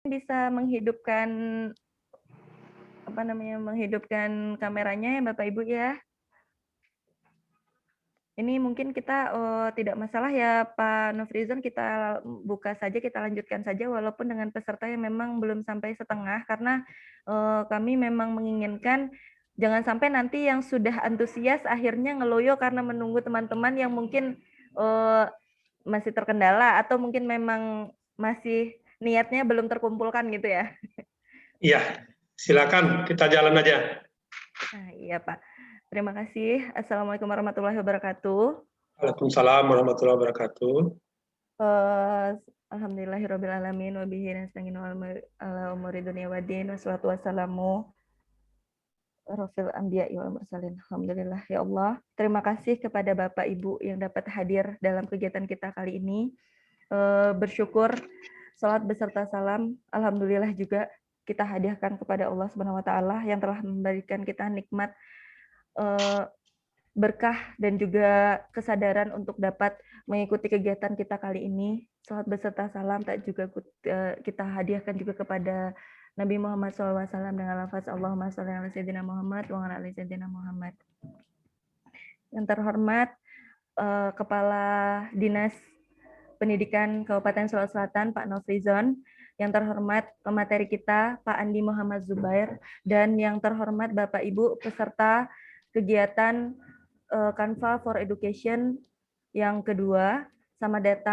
Bisa menghidupkan, menghidupkan kameranya ya Bapak Ibu ya. Ini mungkin kita, tidak masalah ya Pak Nufrizon, kita buka saja, kita lanjutkan saja walaupun dengan peserta yang memang belum sampai setengah karena, kami memang menginginkan jangan sampai nanti yang sudah antusias akhirnya ngeloyo karena menunggu teman-teman yang mungkin, masih terkendala atau mungkin memang masih niatnya belum terkumpulkan gitu ya. Iya, silakan kita jalan aja. Nah, iya Pak. Terima kasih. Assalamualaikum warahmatullahi wabarakatuh. Waalaikumsalam warahmatullahi wabarakatuh. Alhamdulillahirabbil alamin wa bihi nasta'in ala umuri dunya waddin wassalatu wassalamu rofil anbiya'i wal mursalin. Alhamdulillah ya Allah. Terima kasih kepada Bapak Ibu yang dapat hadir dalam kegiatan kita kali ini. Bersyukur salat beserta salam alhamdulillah juga kita hadiahkan kepada Allah Subhanahu wa taala yang telah memberikan kita nikmat berkah dan juga kesadaran untuk dapat mengikuti kegiatan kita kali ini. Salat beserta salam tak juga kita hadiahkan juga kepada Nabi Muhammad SAW dengan lafaz Allahumma sholli ala sayyidina Muhammad wa ala ali sayyidina Muhammad. Yang terhormat Kepala Dinas Pendidikan Kabupaten Sulawesi Selatan Pak Nofrizon, yang terhormat pemateri kita Pak Andi Muhammad Zubair, dan yang terhormat Bapak Ibu peserta kegiatan Canva for Education yang kedua. Selamat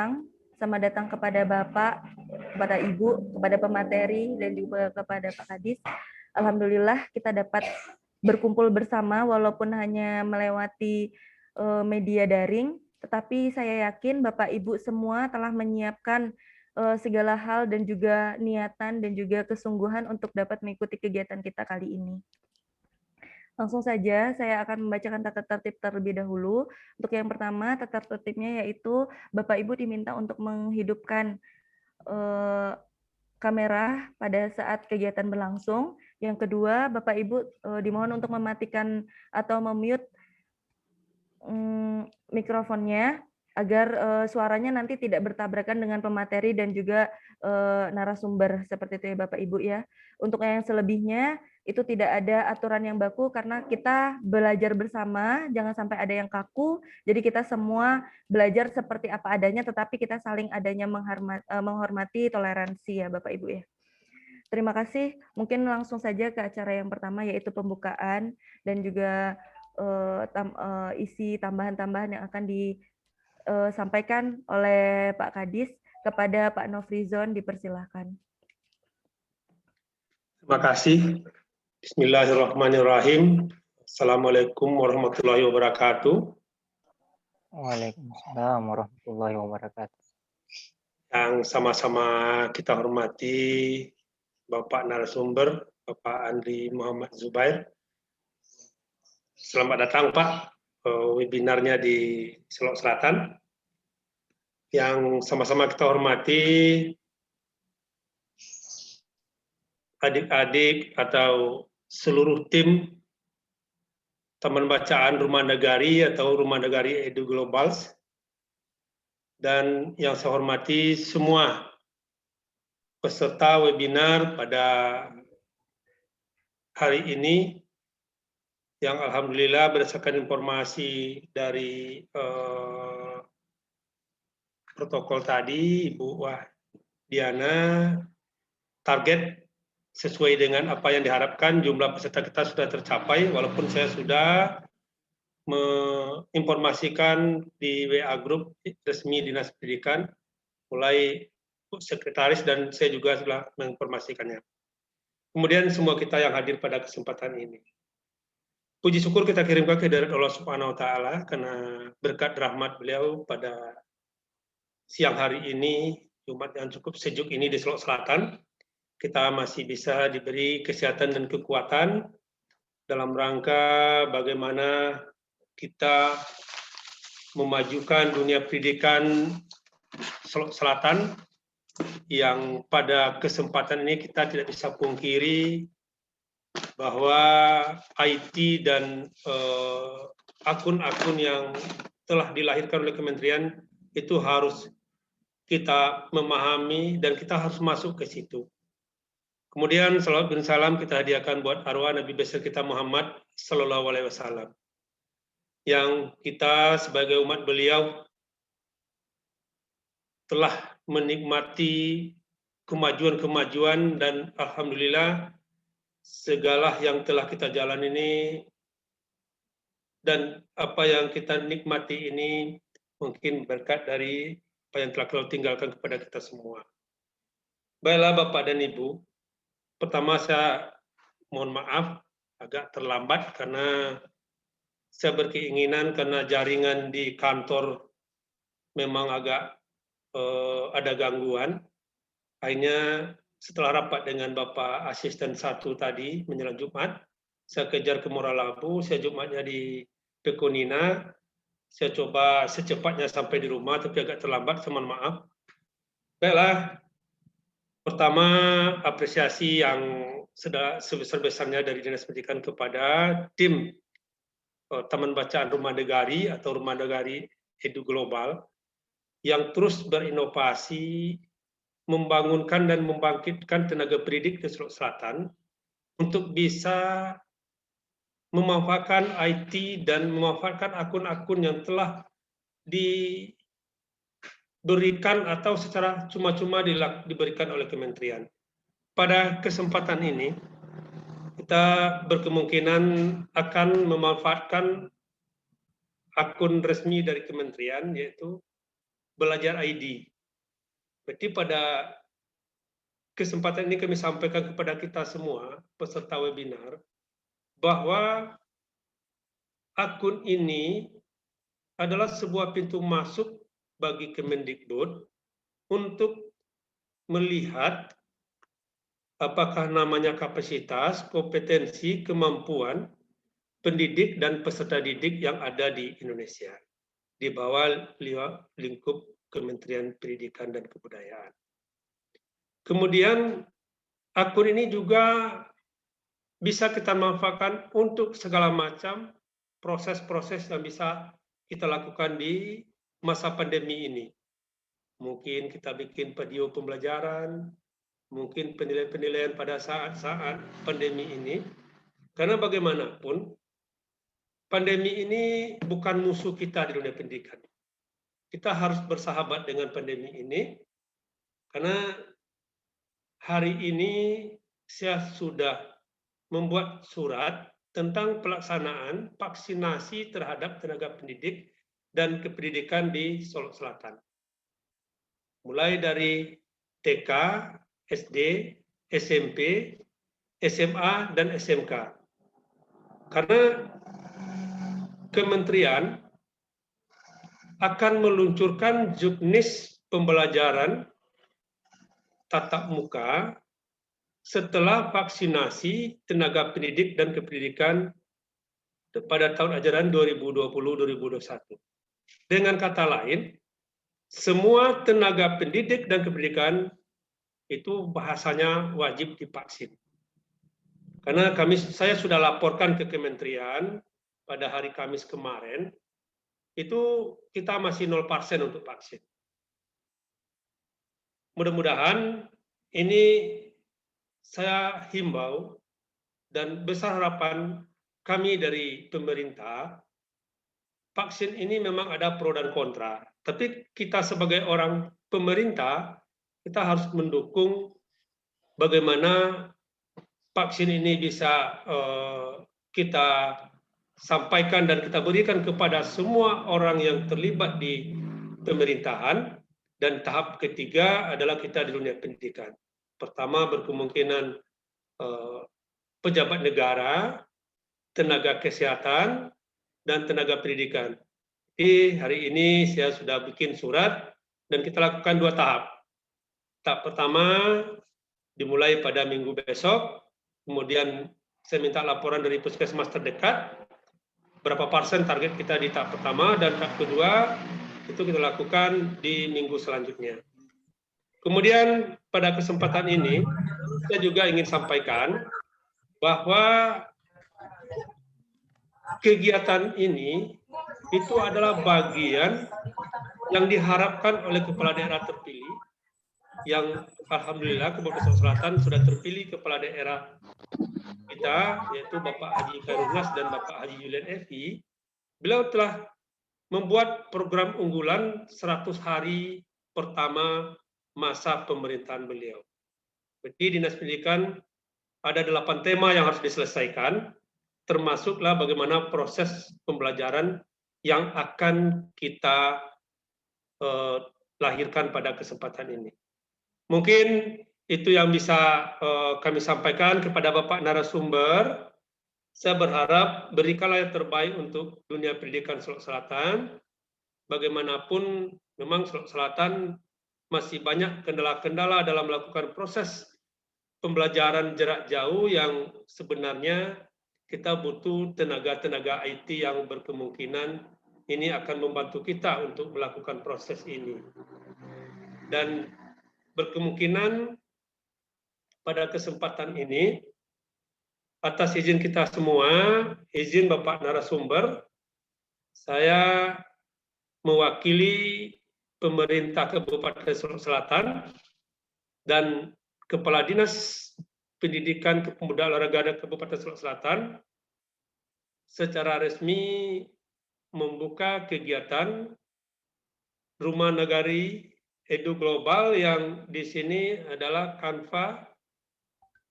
datang kepada Bapak, kepada Ibu, kepada pemateri, dan juga kepada Pak Kadis. Alhamdulillah kita dapat berkumpul bersama walaupun hanya melewati media daring, tetapi saya yakin Bapak Ibu semua telah menyiapkan segala hal dan juga niatan dan juga kesungguhan untuk dapat mengikuti kegiatan kita kali ini. Langsung saja saya akan membacakan tata tertib terlebih dahulu. Untuk yang pertama, tata tertibnya yaitu Bapak Ibu diminta untuk menghidupkan kamera pada saat kegiatan berlangsung. Yang kedua, Bapak Ibu dimohon untuk mematikan atau memute mikrofonnya agar suaranya nanti tidak bertabrakan dengan pemateri dan juga narasumber seperti itu ya Bapak Ibu ya. Untuk yang selebihnya itu tidak ada aturan yang baku karena kita belajar bersama, jangan sampai ada yang kaku. Jadi kita semua belajar seperti apa adanya, tetapi kita saling adanya menghormati toleransi ya Bapak Ibu ya. Terima kasih. Mungkin langsung saja ke acara yang pertama yaitu pembukaan dan juga isi tambahan-tambahan yang akan disampaikan oleh Pak Kadis kepada Pak Nofrizon, dipersilahkan. Terima kasih. Bismillahirrahmanirrahim. Assalamualaikum warahmatullahi wabarakatuh. Waalaikumsalam warahmatullahi wabarakatuh. Yang sama-sama kita hormati Bapak narasumber, Bapak Andi Muhammad Zubair. Selamat datang Pak, webinarnya di Sulawesi Selatan. Yang sama-sama kita hormati adik-adik atau seluruh tim teman bacaan Rumah Negari atau Rumah Negari Edu Globals, dan yang saya hormati semua peserta webinar pada hari ini yang alhamdulillah berdasarkan informasi dari protokol tadi Ibu Diana, target sesuai dengan apa yang diharapkan, jumlah peserta kita sudah tercapai, walaupun saya sudah menginformasikan di WA Group resmi Dinas Pendidikan, mulai sekretaris dan saya juga sudah menginformasikannya. Kemudian semua kita yang hadir pada kesempatan ini. Puji syukur kita kirimkan ke hadirat Allah Subhanahu wa taala karena berkat rahmat beliau pada siang hari ini, Jumat yang cukup sejuk ini di Sulawesi Selatan, kita masih bisa diberi kesehatan dan kekuatan dalam rangka bagaimana kita memajukan dunia pendidikan Sulawesi Selatan, yang pada kesempatan ini kita tidak bisa pungkiri bahwa IT dan akun-akun yang telah dilahirkan oleh kementerian itu harus kita memahami dan kita harus masuk ke situ. Kemudian salawat dan salam kita hadiahkan buat arwah Nabi besar kita Muhammad Sallallahu Alaihi Wasallam, yang kita sebagai umat beliau telah menikmati kemajuan-kemajuan, dan alhamdulillah segala yang telah kita jalan ini dan apa yang kita nikmati ini mungkin berkat dari apa yang telah kita tinggalkan kepada kita semua. Baiklah Bapak dan Ibu, pertama saya mohon maaf agak terlambat karena saya berkeinginan, karena jaringan di kantor memang agak ada gangguan. Akhirnya setelah rapat dengan Bapak Asisten 1 tadi menjelang Jumat, saya kejar ke Moralabu, saya Jumatnya di Pekonina, saya coba secepatnya sampai di rumah, tapi agak terlambat, saya mohon maaf. Baiklah, pertama apresiasi yang sebesar-besarnya dari Dinas Pendidikan kepada tim Taman Bacaan Rumah Negari atau Rumah Negari Edu Global yang terus berinovasi, membangunkan dan membangkitkan tenaga pendidik di Sulawesi Selatan untuk bisa memanfaatkan IT dan memanfaatkan akun-akun yang telah diberikan atau secara cuma-cuma diberikan oleh kementerian. Pada kesempatan ini, kita berkemungkinan akan memanfaatkan akun resmi dari kementerian, yaitu Belajar ID. Berarti pada kesempatan ini kami sampaikan kepada kita semua, peserta webinar, bahwa akun ini adalah sebuah pintu masuk bagi Kemendikbud untuk melihat apakah namanya kapasitas, kompetensi, kemampuan pendidik dan peserta didik yang ada di Indonesia di bawah lingkup Kementerian Pendidikan dan Kebudayaan. Kemudian akun ini juga bisa kita manfaatkan untuk segala macam proses-proses yang bisa kita lakukan di masa pandemi ini. Mungkin kita bikin video pembelajaran, mungkin penilaian-penilaian pada saat-saat pandemi ini. Karena bagaimanapun, pandemi ini bukan musuh kita di dunia pendidikan. Kita harus bersahabat dengan pandemi ini, karena hari ini saya sudah membuat surat tentang pelaksanaan vaksinasi terhadap tenaga pendidik dan kependidikan di Sulawesi Selatan. Mulai dari TK, SD, SMP, SMA, dan SMK. Karena kementerian akan meluncurkan juknis pembelajaran tatap muka setelah vaksinasi tenaga pendidik dan kependidikan pada tahun ajaran 2020-2021. Dengan kata lain, semua tenaga pendidik dan kependidikan itu bahasanya wajib divaksin. Karena saya sudah laporkan ke kementerian pada hari Kamis kemarin, itu kita masih 0% untuk vaksin. Mudah-mudahan ini saya himbau dan besar harapan kami dari pemerintah, vaksin ini memang ada pro dan kontra. Tapi kita sebagai orang pemerintah, kita harus mendukung bagaimana vaksin ini bisa kita sampaikan dan kita berikan kepada semua orang yang terlibat di pemerintahan. Dan tahap ketiga adalah kita di dunia pendidikan. Pertama berkemungkinan pejabat negara, tenaga kesehatan, dan tenaga pendidikan. Jadi hari ini saya sudah bikin surat dan kita lakukan 2 tahap. Tahap pertama dimulai pada minggu besok, kemudian saya minta laporan dari puskesmas terdekat, berapa persen target kita di tahap pertama, dan tahap kedua itu kita lakukan di minggu selanjutnya. Kemudian pada kesempatan ini, saya juga ingin sampaikan bahwa kegiatan ini itu adalah bagian yang diharapkan oleh kepala daerah terpilih yang alhamdulillah Kabupaten Selatan sudah terpilih kepala daerah kita, yaitu Bapak Haji Khairulnas dan Bapak Haji Julian Evi. Beliau telah membuat program unggulan 100 hari pertama masa pemerintahan beliau. Jadi Dinas Pendidikan ada 8 tema yang harus diselesaikan, termasuklah bagaimana proses pembelajaran yang akan kita lahirkan pada kesempatan ini. Mungkin itu yang bisa kami sampaikan kepada Bapak narasumber. Saya berharap berikanlah yang terbaik untuk dunia pendidikan Sulawesi Selatan. Bagaimanapun memang Sulawesi Selatan masih banyak kendala-kendala dalam melakukan proses pembelajaran jarak jauh yang sebenarnya kita butuh tenaga-tenaga IT yang berkemungkinan ini akan membantu kita untuk melakukan proses ini. Dan berkemungkinan pada kesempatan ini, atas izin kita semua, izin Bapak narasumber, saya mewakili pemerintah Kabupaten Sulawesi Selatan dan Kepala Dinas Pendidikan Kepemudaan Olahraga Kabupaten Sulawesi Selatan secara resmi membuka kegiatan Rumah Nagari Edu Global yang di sini adalah Canva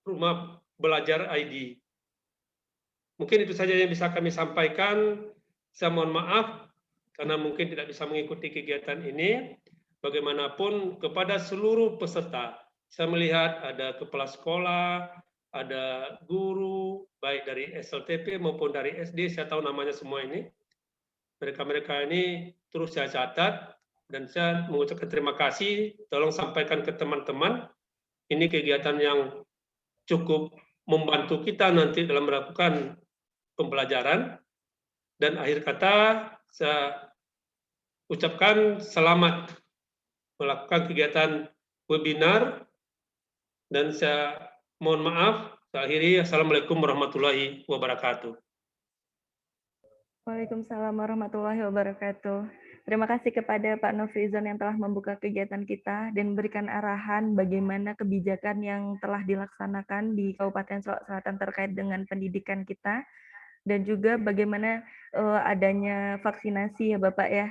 Rumah Belajar ID. Mungkin itu saja yang bisa kami sampaikan. Saya mohon maaf karena mungkin tidak bisa mengikuti kegiatan ini. Bagaimanapun kepada seluruh peserta, saya melihat ada kepala sekolah, ada guru, baik dari SLTP maupun dari SD, saya tahu namanya semua ini. Mereka-mereka ini terus saya catat, dan saya mengucapkan terima kasih. Tolong sampaikan ke teman-teman, ini kegiatan yang cukup membantu kita nanti dalam melakukan pembelajaran. Dan akhir kata, saya ucapkan selamat melakukan kegiatan webinar, dan saya mohon maaf, saya akhiri. Assalamualaikum warahmatullahi wabarakatuh. Waalaikumsalam warahmatullahi wabarakatuh. Terima kasih kepada Pak Nofrizon yang telah membuka kegiatan kita dan memberikan arahan bagaimana kebijakan yang telah dilaksanakan di Kabupaten Sulawesi Selatan terkait dengan pendidikan kita, dan juga bagaimana adanya vaksinasi ya Bapak ya.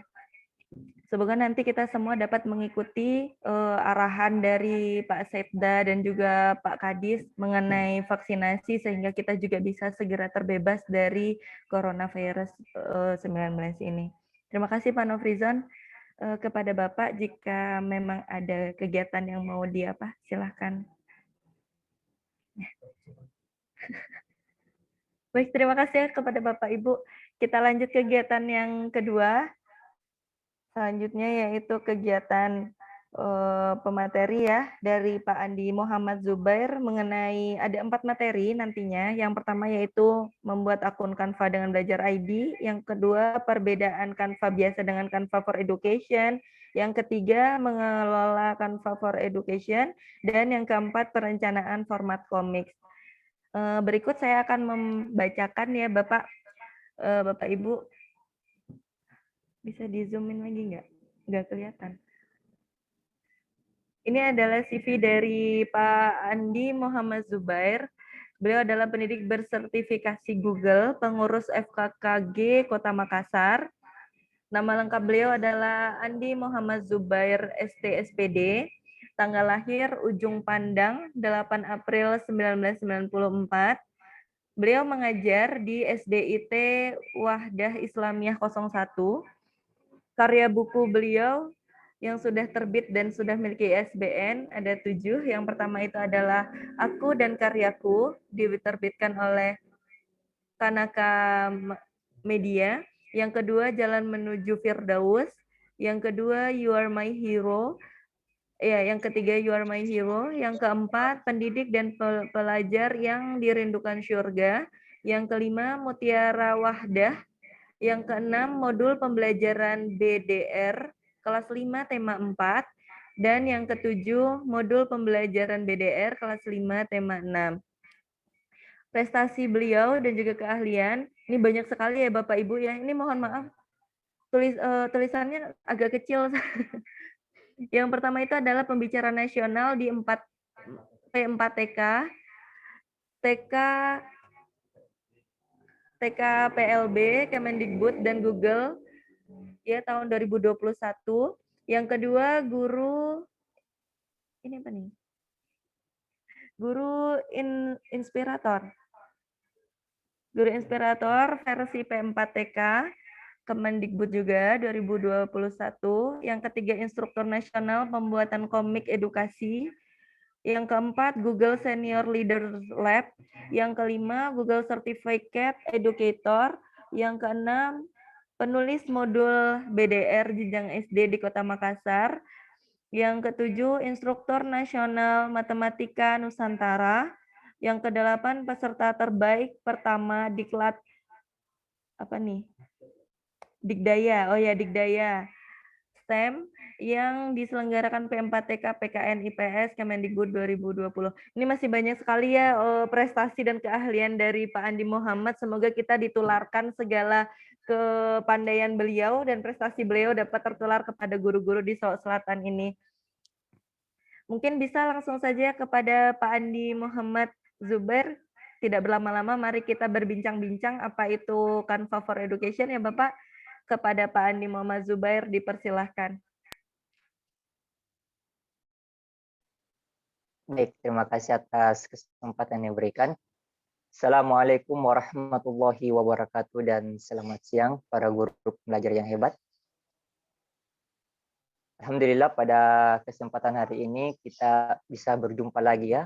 Semoga nanti kita semua dapat mengikuti arahan dari Pak Setda dan juga Pak Kadis mengenai vaksinasi sehingga kita juga bisa segera terbebas dari coronavirus 19 ini. Terima kasih Pak Nofrizon. Kepada Bapak, jika memang ada kegiatan yang mau silahkan. Baik, terima kasih kepada Bapak Ibu. Kita lanjut kegiatan yang kedua. Selanjutnya yaitu kegiatan pemateri ya dari Pak Andi Muhammad Zubair mengenai ada 4 materi nantinya. Yang pertama yaitu membuat akun Canva dengan belajar ID. Yang kedua perbedaan Canva biasa dengan Canva for Education. Yang ketiga mengelola Canva for Education. Dan yang keempat perencanaan format komik. Berikut saya akan membacakan ya Bapak Ibu. Bisa di zoomin lagi nggak? Nggak kelihatan. Ini adalah CV dari Pak Andi Muhammad Zubair. Beliau adalah pendidik bersertifikasi Google, pengurus FKKG Kota Makassar. Nama lengkap beliau adalah Andi Muhammad Zubair ST-SPD. Tanggal lahir Ujung Pandang, 8 April 1994. Beliau mengajar di SDIT Wahdah Islamiyah 01. Karya buku beliau yang sudah terbit dan sudah memiliki ISBN ada 7. Yang pertama itu adalah Aku dan Karyaku, diterbitkan oleh Kanaka Media. Yang kedua Jalan Menuju Firdaus. Yang kedua You Are My Hero. Ya, yang ketiga You Are My Hero. Yang keempat Pendidik dan Pelajar yang Dirindukan Syurga. Yang kelima Mutiara Wahdah. Yang keenam, modul pembelajaran BDR, kelas 5, tema 4. Dan yang ketujuh, modul pembelajaran BDR, kelas 5, tema 6. Prestasi beliau dan juga keahlian, ini banyak sekali ya Bapak Ibu ya. Ini mohon maaf, tulisannya agak kecil. Yang pertama itu adalah pembicara nasional di P4TK, TK PLB, Kemendikbud, dan Google ya tahun 2021. Yang kedua guru ini apa nih? Guru inspirator. Guru inspirator versi P4TK, Kemendikbud juga 2021. Yang ketiga instruktur nasional pembuatan komik edukasi. Yang keempat Google Senior Leader Lab. Yang kelima Google Certificate Educator. Yang keenam penulis modul BDR jenjang SD di Kota Makassar. Yang ketujuh, instruktur nasional matematika Nusantara. Yang kedelapan, peserta terbaik pertama diklat apa nih? Dikdaya. Oh ya, Dikdaya STEM yang diselenggarakan P4TK PKN IPS Kemendikbud 2020. Ini masih banyak sekali ya prestasi dan keahlian dari Pak Andi Muhammad. Semoga kita ditularkan segala kepandaian beliau dan prestasi beliau dapat tertular kepada guru-guru di Sulawesi Selatan ini. Mungkin bisa langsung saja kepada Pak Andi Muhammad Zubair. Tidak berlama-lama, mari kita berbincang-bincang apa itu Canva for Education ya Bapak. Kepada Pak Andi Muhammad Zubair dipersilahkan. Baik, terima kasih atas kesempatan yang diberikan. Assalamualaikum warahmatullahi wabarakatuh dan selamat siang para guru pembelajar yang hebat. Alhamdulillah pada kesempatan hari ini kita bisa berjumpa lagi ya.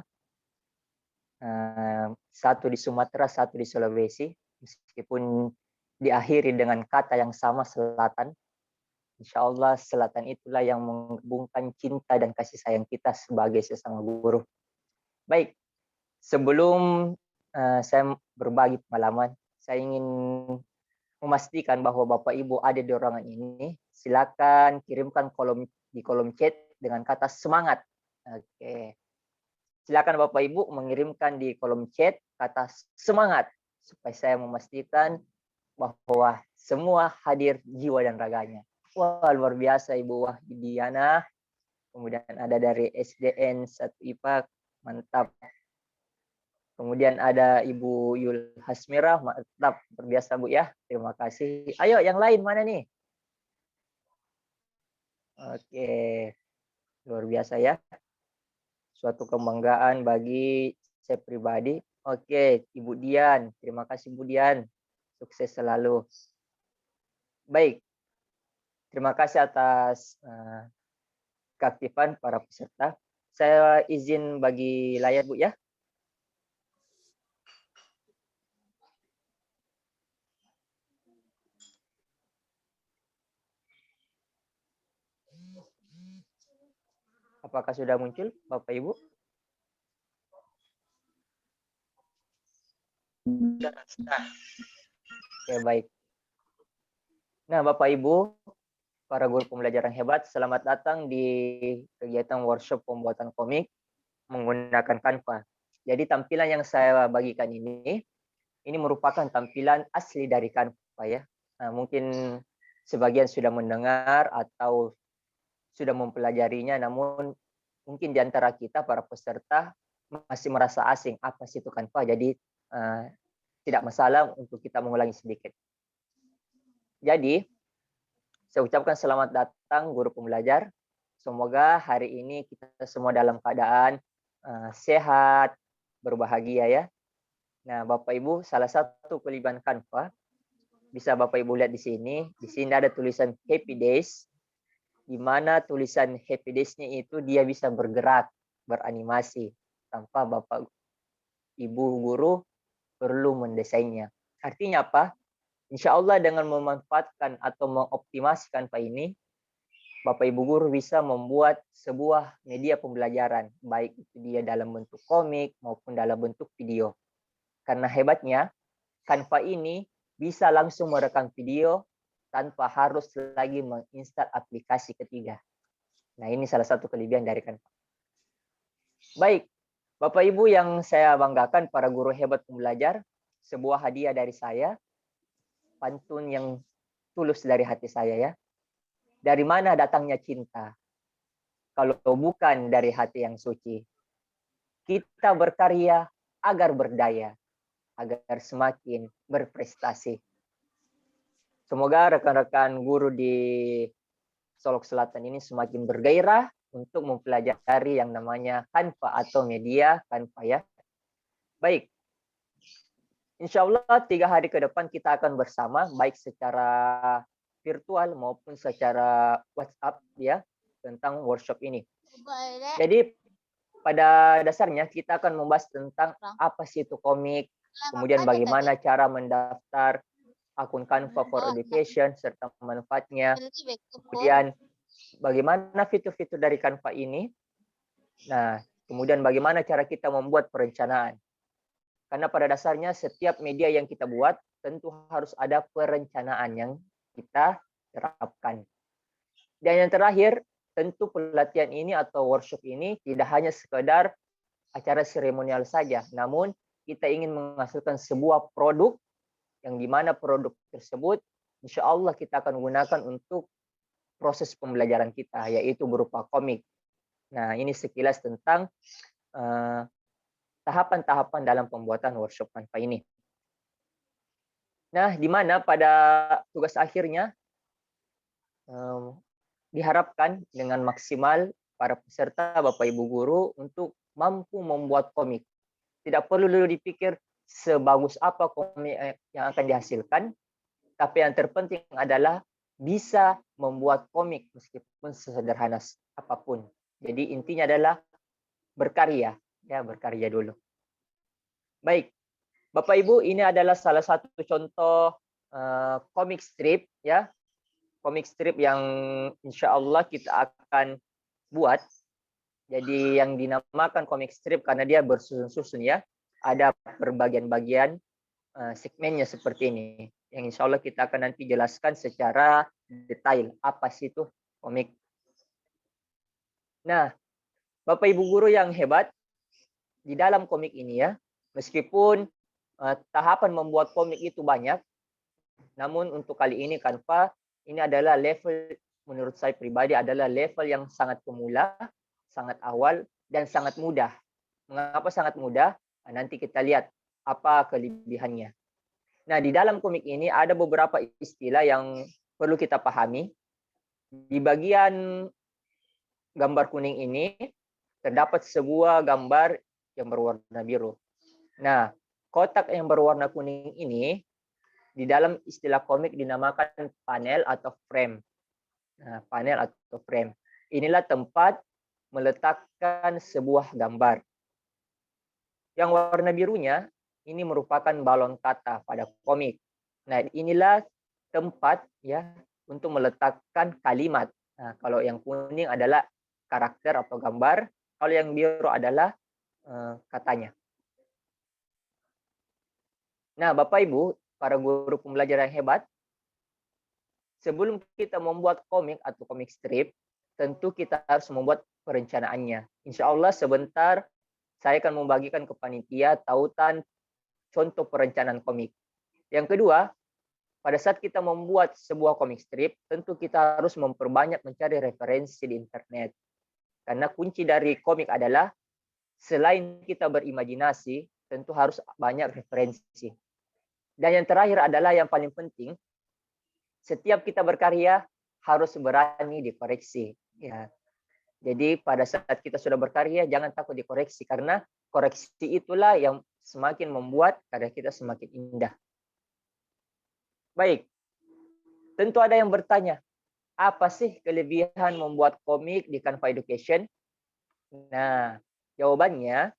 Satu di Sumatera, satu di Sulawesi. Meskipun diakhiri dengan kata yang sama selatan. Insya Allah selatan itulah yang menghubungkan cinta dan kasih sayang kita sebagai sesama guru. Baik, sebelum saya berbagi pengalaman, saya ingin memastikan bahwa Bapak Ibu ada di ruangan ini. Silakan kirimkan di kolom chat dengan kata semangat. Oke. Silakan Bapak Ibu mengirimkan di kolom chat kata semangat supaya saya memastikan bahwa semua hadir jiwa dan raganya. Wah, luar biasa Ibu Wahdiana. Kemudian ada dari SDN 1 IPA, mantap. Kemudian ada Ibu Yul Hasmirah, mantap, berbiasa Bu ya. Terima kasih. Ayo yang lain mana nih? Oke, luar biasa ya. Suatu kebanggaan bagi saya pribadi. Oke, Ibu Dian, terima kasih Bu Dian. Sukses selalu. Baik, terima kasih atas keaktifan para peserta. Saya izin bagi layar Bu ya. Apakah sudah muncul Bapak Ibu? Oke, baik. Nah, Bapak Ibu, para guru pembelajaran hebat, selamat datang di kegiatan workshop pembuatan komik menggunakan Canva. Jadi tampilan yang saya bagikan ini merupakan tampilan asli dari Canva ya. Nah, mungkin sebagian sudah mendengar atau sudah mempelajarinya, namun mungkin di antara kita para peserta masih merasa asing apa sih itu Canva. Jadi tidak masalah untuk kita mengulangi sedikit. Jadi saya ucapkan selamat datang guru pembelajar. Semoga hari ini kita semua dalam keadaan sehat, berbahagia ya. Nah, Bapak Ibu, salah satu kelebihan Canva bisa Bapak Ibu lihat di sini. Di sini ada tulisan Happy Days, di mana tulisan Happy Days-nya itu dia bisa bergerak, beranimasi tanpa Bapak Ibu guru perlu mendesainnya. Artinya apa? Insya Allah dengan memanfaatkan atau mengoptimasikan Canva ini, Bapak Ibu guru bisa membuat sebuah media pembelajaran, baik itu dia dalam bentuk komik maupun dalam bentuk video. Karena hebatnya, Canva ini bisa langsung merekam video tanpa harus lagi menginstal aplikasi ketiga. Nah, ini salah satu kelebihan dari Canva. Baik, Bapak Ibu yang saya banggakan, para guru hebat pembelajar, sebuah hadiah dari saya, pantun yang tulus dari hati saya ya. Dari mana datangnya cinta? kalau bukan dari hati yang suci. Kita berkarya agar berdaya, agar semakin berprestasi. Semoga rekan-rekan guru di Solok Selatan ini semakin bergairah untuk mempelajari yang namanya Canva atau media Canva ya. Baik, insya Allah 3 hari ke depan kita akan bersama, baik secara virtual maupun secara WhatsApp ya, tentang workshop ini. Jadi pada dasarnya kita akan membahas tentang apa sih itu komik, kemudian bagaimana cara mendaftar akun Canva for Education serta manfaatnya, kemudian bagaimana fitur-fitur dari Canva ini. Nah, kemudian bagaimana cara kita membuat perencanaan. Karena pada dasarnya setiap media yang kita buat tentu harus ada perencanaan yang kita terapkan. Dan yang terakhir, tentu pelatihan ini atau workshop ini tidak hanya sekedar acara seremonial saja, namun kita ingin menghasilkan sebuah produk yang dimana produk tersebut insya Allah kita akan gunakan untuk proses pembelajaran kita, yaitu berupa komik. Nah, ini sekilas tentang tahapan-tahapan dalam pembuatan workshop Canva ini. Nah, di mana pada tugas akhirnya diharapkan dengan maksimal para peserta, Bapak Ibu Guru, untuk mampu membuat komik. Tidak perlu dulu dipikir sebagus apa komik yang akan dihasilkan, tapi yang terpenting adalah bisa membuat komik meskipun sesederhana apapun. Jadi intinya adalah berkarya, ya berkarya dulu. Baik, Bapak Ibu, ini adalah salah satu contoh komik strip, ya, komik strip yang insya Allah kita akan buat. Jadi yang dinamakan komik strip karena dia bersusun-susun ya, ada berbagian-bagian segmennya seperti ini. Yang insya Allah kita akan nanti jelaskan secara detail apa sih itu komik. Nah, Bapak Ibu Guru yang hebat, di dalam komik ini ya, meskipun tahapan membuat komik itu banyak, namun untuk kali ini Canva ini adalah level, menurut saya pribadi adalah level yang sangat pemula, sangat awal, dan sangat mudah. Mengapa sangat mudah? Nah, nanti kita lihat apa kelebihannya. Nah, di dalam komik ini ada beberapa istilah yang perlu kita pahami. Di bagian gambar kuning ini terdapat sebuah gambar yang berwarna biru. Nah, kotak yang berwarna kuning ini di dalam istilah komik dinamakan panel atau frame. Nah, panel atau frame. Inilah tempat meletakkan sebuah gambar. Yang warna birunya ini merupakan balon kata pada komik. Nah, inilah tempat ya untuk meletakkan kalimat. Nah, kalau yang kuning adalah karakter atau gambar, kalau yang biru adalah katanya. Nah, Bapak Ibu, para guru pembelajaran yang hebat, sebelum kita membuat komik atau komik strip, tentu kita harus membuat perencanaannya. Insya Allah sebentar saya akan membagikan ke panitia tautan contoh perencanaan komik. Yang kedua, pada saat kita membuat sebuah komik strip, tentu kita harus memperbanyak mencari referensi di internet. Karena kunci dari komik adalah selain kita berimajinasi, tentu harus banyak referensi. Dan yang terakhir adalah yang paling penting, setiap kita berkarya harus berani dikoreksi. Ya. Jadi pada saat kita sudah berkarya, jangan takut dikoreksi, karena koreksi itulah yang semakin membuat karya kita semakin indah. Baik, tentu ada yang bertanya, apa sih kelebihan membuat komik di Canva Education? Nah, jawabannya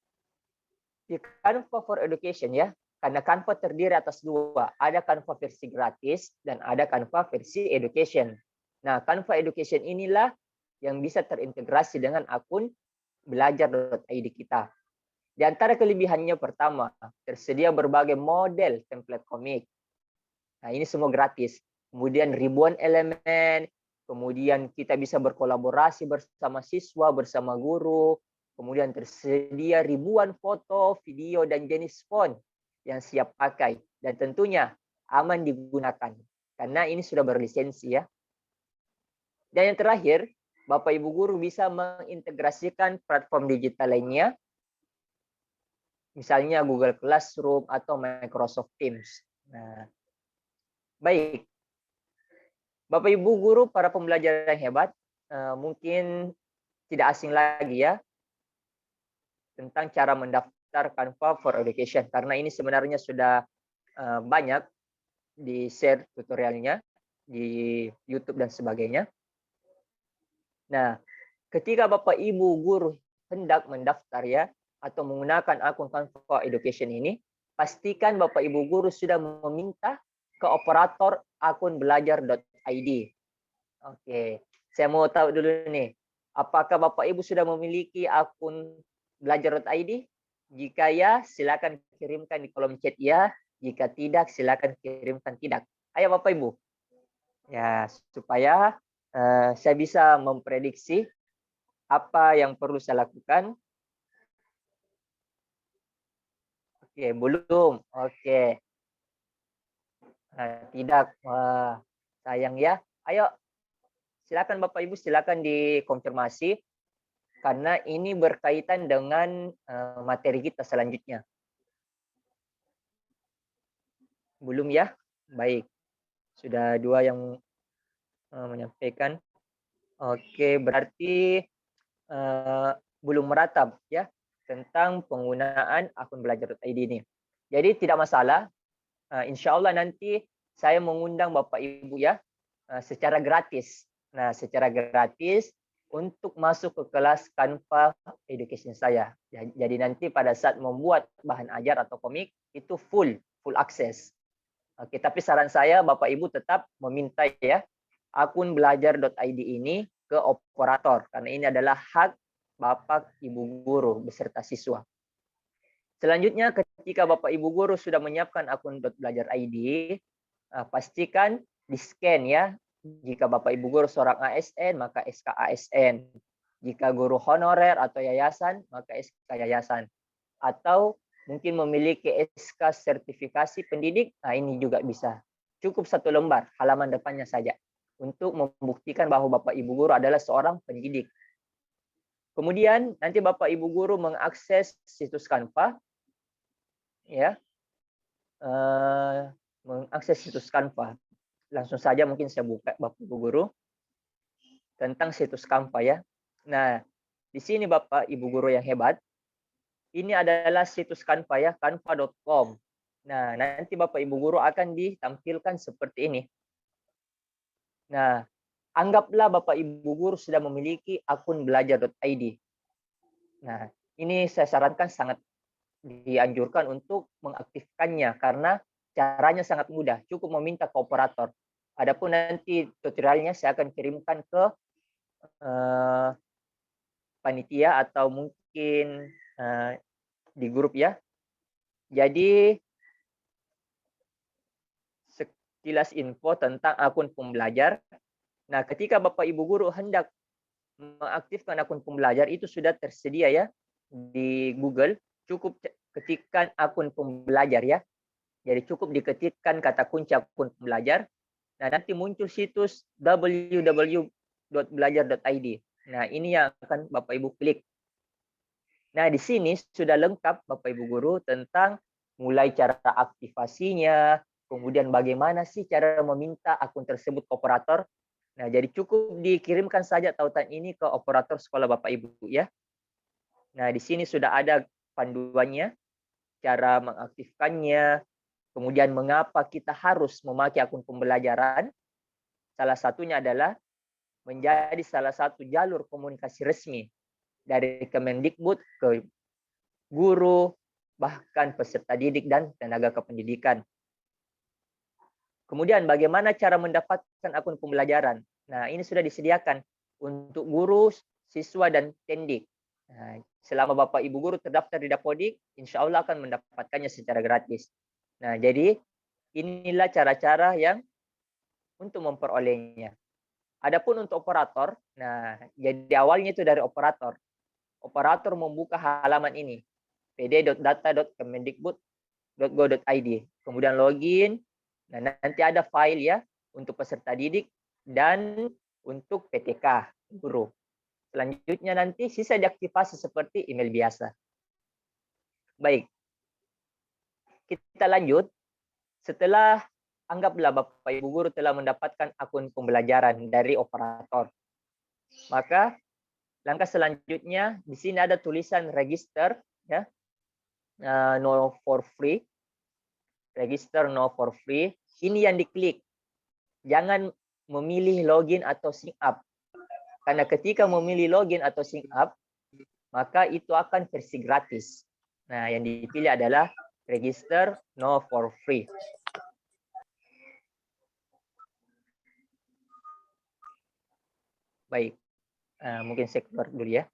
di Canva for Education ya, karena Canva terdiri atas dua, ada Canva versi gratis dan ada Canva versi Education. Nah, Canva Education inilah yang bisa terintegrasi dengan akun belajar.id kita. Di antara kelebihannya pertama, tersedia berbagai model template komik. Nah, ini semua gratis. Kemudian ribuan elemen, kemudian kita bisa berkolaborasi bersama siswa, bersama guru, kemudian tersedia ribuan foto, video, dan jenis font yang siap pakai. Dan tentunya aman digunakan, karena ini sudah berlisensi ya. Dan yang terakhir, Bapak Ibu guru bisa mengintegrasikan platform digital lainnya, misalnya Google Classroom atau Microsoft Teams. Nah, baik. Bapak Ibu guru, para pembelajar yang hebat, mungkin tidak asing lagi ya tentang cara mendaftar Canva for Education, karena ini sebenarnya sudah banyak di-share tutorialnya di YouTube dan sebagainya. Nah, ketika Bapak Ibu guru hendak mendaftar ya atau menggunakan akun Canva Education ini, pastikan Bapak Ibu guru sudah meminta ke operator akun belajar.id. Oke, saya mau tahu dulu nih, apakah Bapak Ibu sudah memiliki akun belajar.id? Jika ya, silakan kirimkan di kolom chat ya. Jika tidak, silakan kirimkan tidak. Ayo Bapak Ibu. Ya, supaya saya bisa memprediksi apa yang perlu saya lakukan. Oke, belum. Oke. Nah, tidak. Wah, sayang ya. Ayo, silakan Bapak Ibu, silakan dikonfirmasi karena ini berkaitan dengan materi kita selanjutnya. Belum ya? Baik. Sudah dua yang menyampaikan. Oke, berarti belum meratap ya tentang penggunaan akun belajar.id ini. Jadi tidak masalah. Insya Allah nanti saya mengundang Bapak Ibu ya secara gratis. Nah, secara gratis untuk masuk ke kelas Canva Education saya. Jadi nanti pada saat membuat bahan ajar atau komik itu full akses. Oke, tapi saran saya Bapak Ibu tetap meminta ya akun belajar.id ini ke operator karena ini adalah hak Bapak Ibu guru beserta siswa. Selanjutnya ketika Bapak Ibu guru sudah menyiapkan akun belajar.id, pastikan di-scan ya. Jika Bapak Ibu guru seorang ASN, maka SK ASN. Jika guru honorer atau yayasan, maka SK yayasan. Atau mungkin memiliki SK sertifikasi pendidik, nah ini juga bisa. Cukup 1 lembar, halaman depannya saja. Untuk membuktikan bahwa Bapak Ibu guru adalah seorang pendidik. Kemudian nanti Bapak Ibu guru mengakses situs Canva, ya, mengakses situs Canva. Langsung saja mungkin saya buka Bapak Ibu guru tentang situs Canva ya. Nah, di sini Bapak Ibu guru yang hebat, ini adalah situs Canva ya, canva.com. Nah, nanti Bapak Ibu guru akan ditampilkan seperti ini. Nah, anggaplah Bapak Ibu guru sudah memiliki akun belajar.id. Nah, ini saya sarankan sangat dianjurkan untuk mengaktifkannya karena caranya sangat mudah, cukup meminta ke operator. Adapun nanti tutorialnya saya akan kirimkan ke panitia atau mungkin di grup ya. Jadi sekilas info tentang akun pembelajar. Nah, ketika Bapak Ibu guru hendak mengaktifkan akun pembelajar itu sudah tersedia ya di Google. Cukup ketikkan akun pembelajar ya. Jadi cukup diketikkan kata kunci akun pembelajar. Nah, nanti muncul situs www.belajar.id. Nah, ini yang akan Bapak Ibu klik. Nah, di sini sudah lengkap Bapak Ibu guru tentang mulai cara aktivasinya, kemudian bagaimana sih cara meminta akun tersebut ke operator. Nah, jadi cukup dikirimkan saja tautan ini ke operator sekolah Bapak Ibu ya. Nah, di sini sudah ada panduannya, cara mengaktifkannya, kemudian mengapa kita harus memakai akun pembelajaran. Salah satunya adalah menjadi salah satu jalur komunikasi resmi dari Kemendikbud ke guru, bahkan peserta didik dan tenaga kependidikan. Kemudian bagaimana cara mendapatkan akun pembelajaran? Nah, ini sudah disediakan untuk guru, siswa, dan tendik. Nah, selama Bapak Ibu guru terdaftar di Dapodik, insya Allah akan mendapatkannya secara gratis. Nah, jadi inilah cara-cara yang untuk memperolehnya. Adapun untuk operator, nah jadi awalnya itu dari operator. Operator membuka halaman ini, pd.data.kemendikbud.go.id. Kemudian login, nah nanti ada file ya untuk peserta didik dan untuk PTK guru. Selanjutnya nanti sisa diaktifasi seperti email biasa. Baik, kita lanjut. Setelah anggaplah Bapak Ibu guru telah mendapatkan akun pembelajaran dari operator. Maka langkah selanjutnya di sini ada tulisan register ya. No for free. Register no for free. Ini yang diklik. Jangan memilih login atau sign up. Karena ketika memilih login atau sign up, maka itu akan versi gratis. Nah, yang dipilih adalah register no for free. Baik, mungkin saya keluar dulu ya.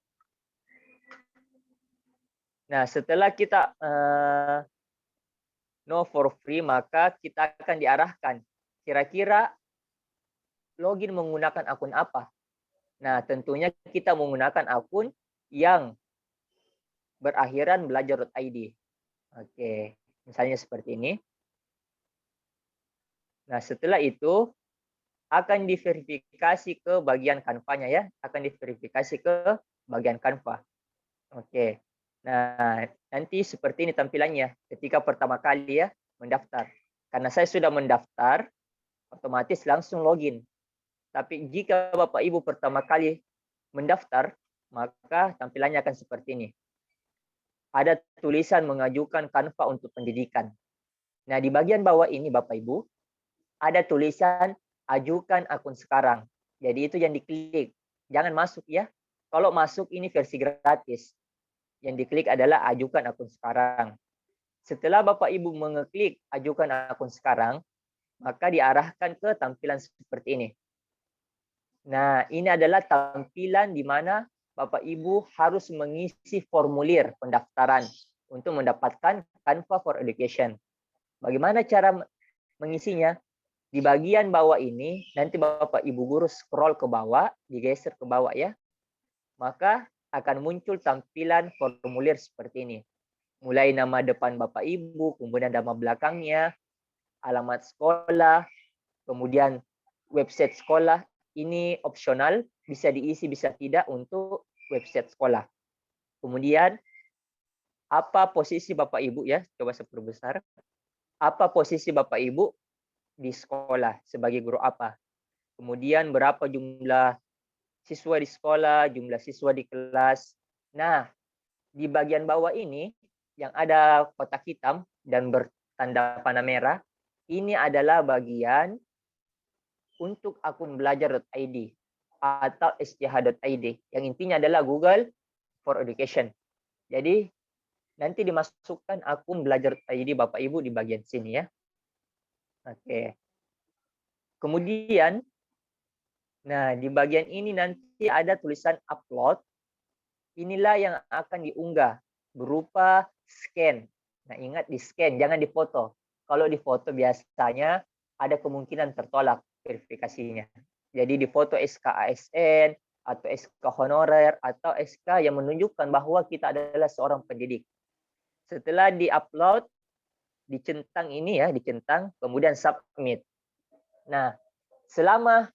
Nah, setelah kita no for free, maka kita akan diarahkan. Kira-kira login menggunakan akun apa? Nah, tentunya kita menggunakan akun yang berakhiran belajar.id. Oke, misalnya seperti ini. Nah, setelah itu akan diverifikasi ke bagian Canva-nya ya, akan diverifikasi ke bagian Canva. Oke. Nah, nanti seperti ini tampilannya ketika pertama kali ya mendaftar. Karena saya sudah mendaftar, otomatis langsung login. Tapi jika Bapak Ibu pertama kali mendaftar, maka tampilannya akan seperti ini. Ada tulisan mengajukan Canva untuk pendidikan. Nah, di bagian bawah ini Bapak Ibu, ada tulisan ajukan akun sekarang. Jadi itu yang diklik. Jangan masuk ya. Kalau masuk ini versi gratis. Yang diklik adalah ajukan akun sekarang. Setelah Bapak Ibu mengeklik ajukan akun sekarang, maka diarahkan ke tampilan seperti ini. Nah, ini adalah tampilan di mana Bapak Ibu harus mengisi formulir pendaftaran untuk mendapatkan Canva for Education. Bagaimana cara mengisinya? Di bagian bawah ini, nanti Bapak Ibu guru scroll ke bawah, digeser ke bawah ya. Maka akan muncul tampilan formulir seperti ini. Mulai nama depan Bapak Ibu, kemudian nama belakangnya, alamat sekolah, kemudian website sekolah. Ini opsional, bisa diisi, bisa tidak untuk website sekolah. Kemudian, apa posisi Bapak Ibu ya? Coba saya perbesar. Apa posisi Bapak Ibu di sekolah sebagai guru apa? Kemudian berapa jumlah siswa di sekolah, jumlah siswa di kelas. Nah, di bagian bawah ini yang ada kotak hitam dan bertanda panah merah, ini adalah bagian untuk akun belajar.id atau stih.id yang intinya adalah Google for Education. Jadi nanti dimasukkan akun belajar.id Bapak Ibu di bagian sini ya. Oke. Kemudian nah di bagian ini nanti ada tulisan upload. Inilah yang akan diunggah berupa scan. Nah, ingat di scan, jangan difoto. Kalau difoto biasanya ada kemungkinan tertolak verifikasinya. Jadi di foto SK ASN atau SK honorer atau SK yang menunjukkan bahwa kita adalah seorang pendidik. Setelah diupload, dicentang ini ya, dicentang, kemudian submit. Nah, setelah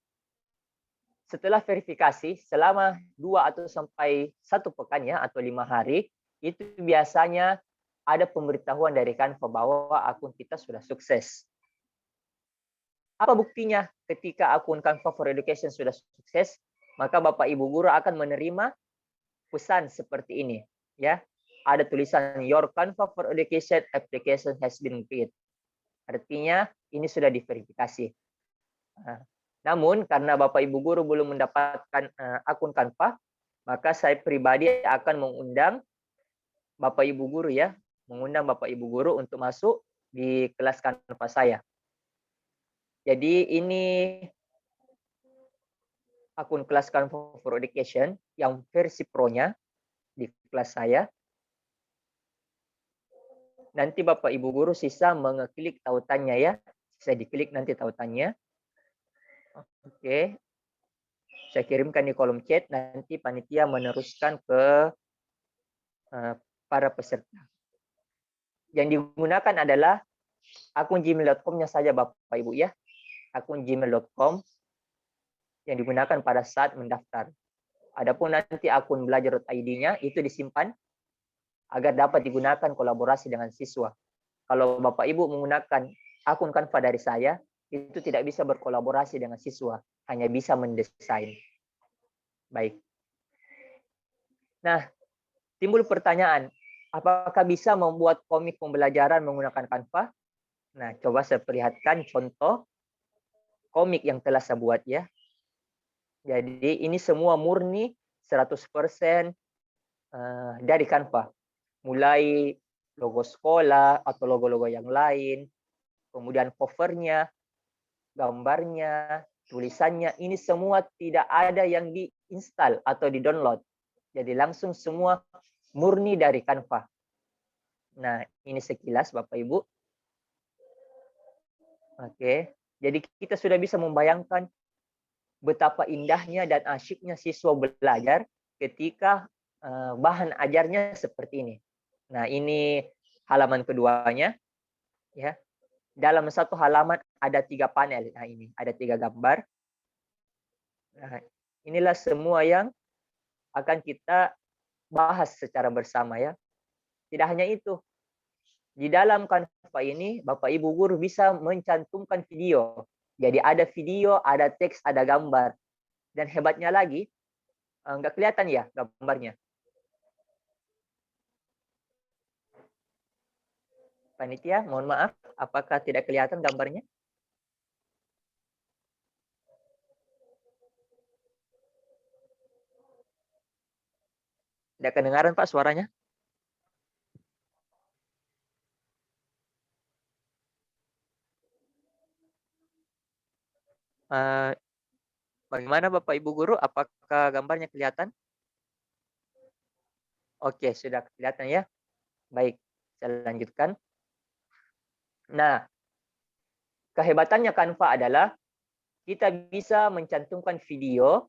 verifikasi, selama 2 atau sampai 1 pekan ya, atau 5 hari, itu biasanya ada pemberitahuan dari Canva bahwa akun kita sudah sukses. Apa buktinya ketika akun Canva for Education sudah sukses? Maka Bapak Ibu guru akan menerima pesan seperti ini, ya. Ada tulisan your Canva for Education application has been created. Artinya ini sudah diverifikasi. Namun karena Bapak Ibu guru belum mendapatkan akun Canva, maka saya pribadi akan mengundang Bapak Ibu guru ya, mengundang Bapak Ibu guru untuk masuk di kelas Canva saya. Jadi ini akun kelas Canva for Education yang versi Pro-nya di kelas saya. Nanti Bapak Ibu guru sisa mengeklik tautannya ya. Saya diklik nanti tautannya. Oke. Saya kirimkan di kolom chat, nanti panitia meneruskan ke para peserta. Yang digunakan adalah akun gmail.com-nya saja Bapak Ibu ya. Akun gmail.com yang digunakan pada saat mendaftar. Adapun nanti akun belajar.id-nya itu disimpan agar dapat digunakan kolaborasi dengan siswa. Kalau Bapak Ibu menggunakan akun Canva dari saya, itu tidak bisa berkolaborasi dengan siswa, hanya bisa mendesain. Baik. Nah, timbul pertanyaan, apakah bisa membuat komik pembelajaran menggunakan Canva? Nah, coba saya perlihatkan contoh komik yang telah saya buat ya. Jadi ini semua murni 100% dari Canva. Mulai logo sekolah atau logo-logo yang lain, kemudian covernya, gambarnya, tulisannya, ini semua tidak ada yang diinstal atau di-download. Jadi langsung semua murni dari Canva. Nah, ini sekilas Bapak Ibu. Oke, jadi kita sudah bisa membayangkan betapa indahnya dan asyiknya siswa belajar ketika bahan ajarnya seperti ini. Nah, ini halaman keduanya. Ya, dalam satu halaman ada 3 panel. Nah, ini ada 3 gambar. Nah, inilah semua yang akan kita bahas secara bersama ya. Tidak hanya itu. Di dalam Canva ini, Bapak Ibu guru bisa mencantumkan video. Jadi ada video, ada teks, ada gambar. Dan hebatnya lagi, nggak kelihatan ya gambarnya. Panitia, mohon maaf, apakah tidak kelihatan gambarnya? Tidak kedengaran Pak suaranya? Bagaimana Bapak Ibu guru? Apakah gambarnya kelihatan? Oke, sudah kelihatan ya. Baik, saya lanjutkan. Nah, kehebatannya Canva adalah kita bisa mencantumkan video,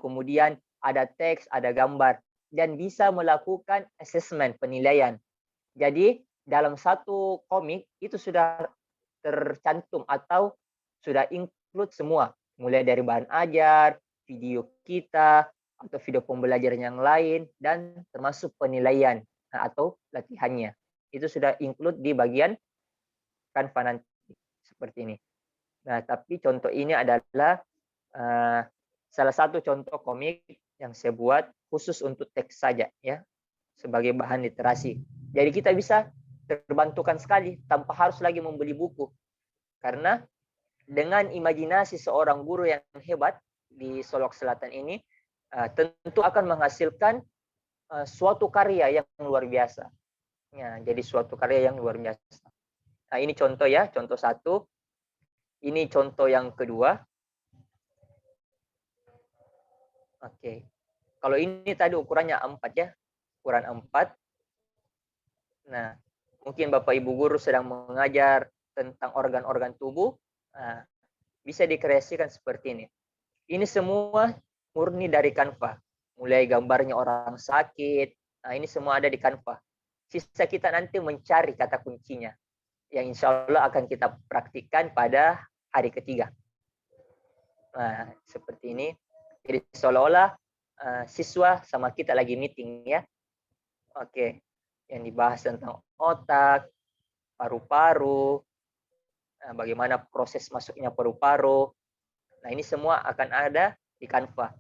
kemudian ada teks, ada gambar, dan bisa melakukan assessment, penilaian. Jadi, dalam satu komik itu sudah tercantum atau sudah include semua, mulai dari bahan ajar, video kita, atau video pembelajaran yang lain, dan termasuk penilaian atau latihannya. Itu sudah include di bagian Canva nanti, seperti ini. Nah, tapi contoh ini adalah salah satu contoh komik yang saya buat khusus untuk teks saja, ya, sebagai bahan literasi. Jadi kita bisa terbantukan sekali tanpa harus lagi membeli buku. Karena dengan imajinasi seorang guru yang hebat di Solok Selatan ini, tentu akan menghasilkan suatu karya yang luar biasa. Ya, jadi suatu karya yang luar biasa. Nah, ini contoh ya, contoh satu. Ini contoh yang kedua. Oke. Kalau ini tadi ukurannya 4 ya, ukuran 4. Nah, mungkin Bapak Ibu guru sedang mengajar tentang organ-organ tubuh, bisa dikreasikan seperti ini. Ini semua murni dari Canva. Mulai gambarnya orang sakit, nah ini semua ada di Canva. Sisa kita nanti mencari kata kuncinya, yang insya Allah akan kita praktikkan pada hari ketiga. Nah, seperti ini. Jadi seolah-olah siswa sama kita lagi meeting ya. Oke. Yang dibahas tentang otak, paru-paru, bagaimana proses masuknya paru-paru. Nah, ini semua akan ada di Canva.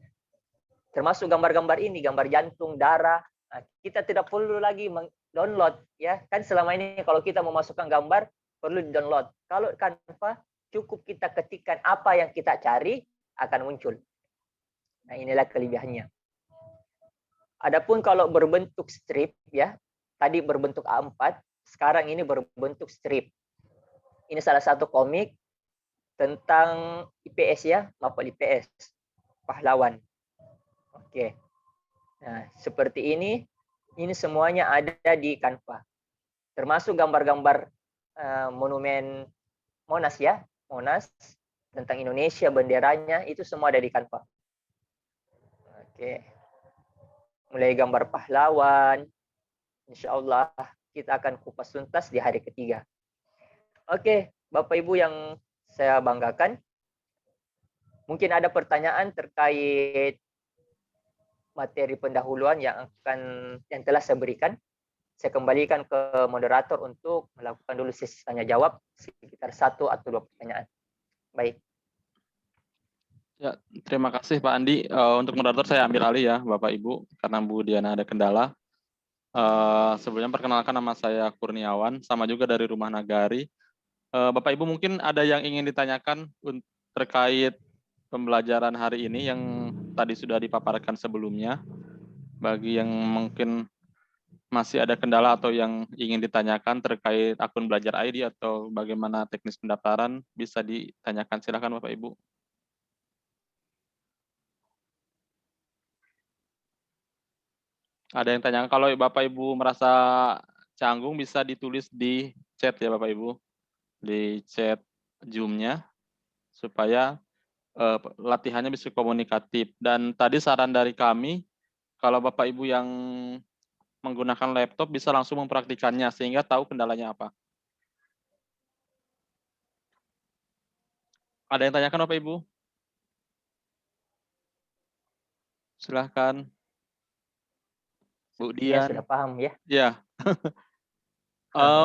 Termasuk gambar-gambar ini, gambar jantung, darah. Nah, kita tidak perlu lagi download ya. Kan selama ini kalau kita memasukkan gambar perlu download. Kalau Canva cukup kita ketikkan apa yang kita cari akan muncul. Nah, inilah kelebihannya. Adapun kalau berbentuk strip ya, tadi berbentuk A4, sekarang ini berbentuk strip. Ini salah satu komik tentang IPS ya, mapel IPS, pahlawan. Oke. Nah, seperti ini semuanya ada di Canva. Termasuk gambar-gambar monumen Monas ya, Monas tentang Indonesia, benderanya, itu semua ada di Canva. Oke. Mulai gambar pahlawan, insya Allah kita akan kupas tuntas di hari ketiga. Oke, Bapak Ibu yang saya banggakan, Mungkin ada pertanyaan terkait materi pendahuluan yang telah saya berikan. Saya kembalikan ke moderator untuk melakukan dulu sesi tanya jawab sekitar 1 atau 2 pertanyaan. Baik. Ya, terima kasih Pak Andi. Untuk moderator saya ambil alih ya Bapak Ibu, karena Bu Diana ada kendala. Sebelumnya perkenalkan, nama saya Kurniawan, sama juga dari Rumah Nagari. Bapak Ibu mungkin ada yang ingin ditanyakan terkait pembelajaran hari ini yang tadi sudah dipaparkan sebelumnya. Bagi yang mungkin masih ada kendala atau yang ingin ditanyakan terkait akun belajar ID atau bagaimana teknis pendaftaran, bisa ditanyakan. Silakan Bapak Ibu. Ada yang tanya, kalau Bapak Ibu merasa canggung bisa ditulis di chat ya Bapak Ibu, di chat Zoom-nya supaya latihannya bisa komunikatif. Dan tadi saran dari kami, kalau Bapak Ibu yang menggunakan laptop bisa langsung mempraktikannya sehingga tahu kendalanya apa. Ada yang tanyakan Bapak Ibu? Silahkan. Bu Ya, Dian. sudah paham ya. Ya.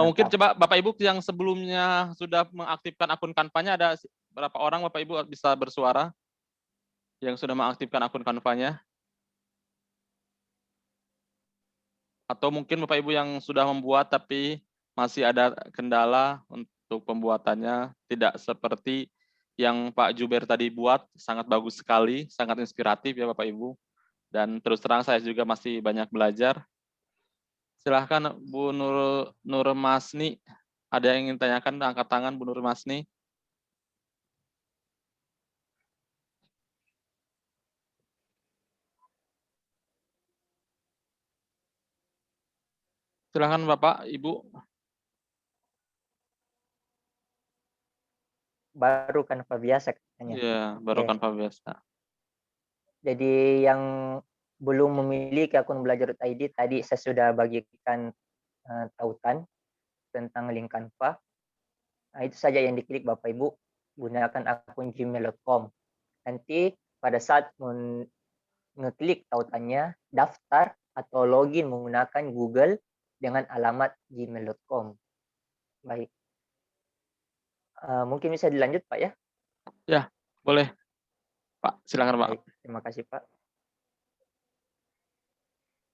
Mungkin coba Bapak Ibu yang sebelumnya sudah mengaktifkan akun Canva-nya, ada berapa orang Bapak Ibu bisa bersuara yang sudah mengaktifkan akun Canva-nya? Atau mungkin Bapak Ibu yang sudah membuat tapi masih ada kendala untuk pembuatannya, tidak seperti yang Pak Juber tadi buat, sangat bagus sekali, sangat inspiratif ya Bapak Ibu. Dan terus terang saya juga masih banyak belajar. Silahkan Bu Nur Masni, ada yang ingin tanyakan, angkat tangan Bu Nur Masni. Silahkan Bapak, Ibu. Baru Canva biasa katanya. Iya, baru Canva biasa. Jadi yang belum memiliki akun belajar.id, tadi saya sudah bagikan tautan tentang link Canva. Nah, itu saja yang diklik Bapak Ibu, gunakan akun gmail.com. Nanti pada saat ngeklik tautannya, daftar atau login menggunakan Google dengan alamat gmail.com. Baik. Mungkin bisa dilanjut Pak ya? Ya, boleh. Pak, silakan Pak. Baik, terima kasih Pak.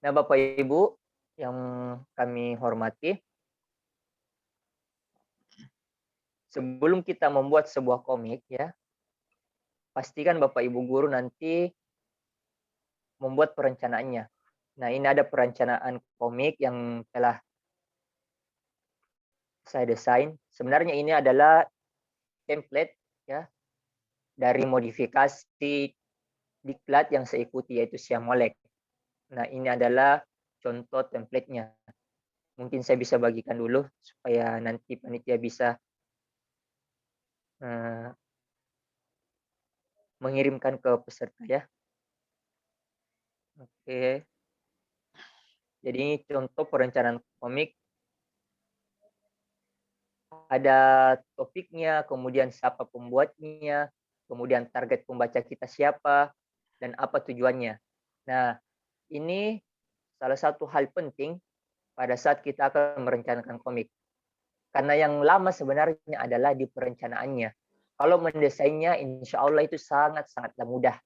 Nah Bapak Ibu yang kami hormati, sebelum kita membuat sebuah komik ya, pastikan Bapak Ibu guru nanti membuat perencanaannya. Nah, ini ada perencanaan komik yang telah saya desain. Sebenarnya ini adalah template ya dari modifikasi diklat yang saya ikuti, yaitu Siamolek. Nah, ini adalah contoh template-nya. Mungkin saya bisa bagikan dulu supaya nanti panitia bisa mengirimkan ke peserta ya. Oke. Jadi ini contoh perencanaan komik. Ada topiknya, kemudian siapa pembuatnya, kemudian target pembaca kita siapa, dan apa tujuannya. Nah, ini salah satu hal penting pada saat kita akan merencanakan komik. Karena yang lama sebenarnya adalah di perencanaannya. Kalau mendesainnya, insya Allah itu sangat-sangatlah mudah.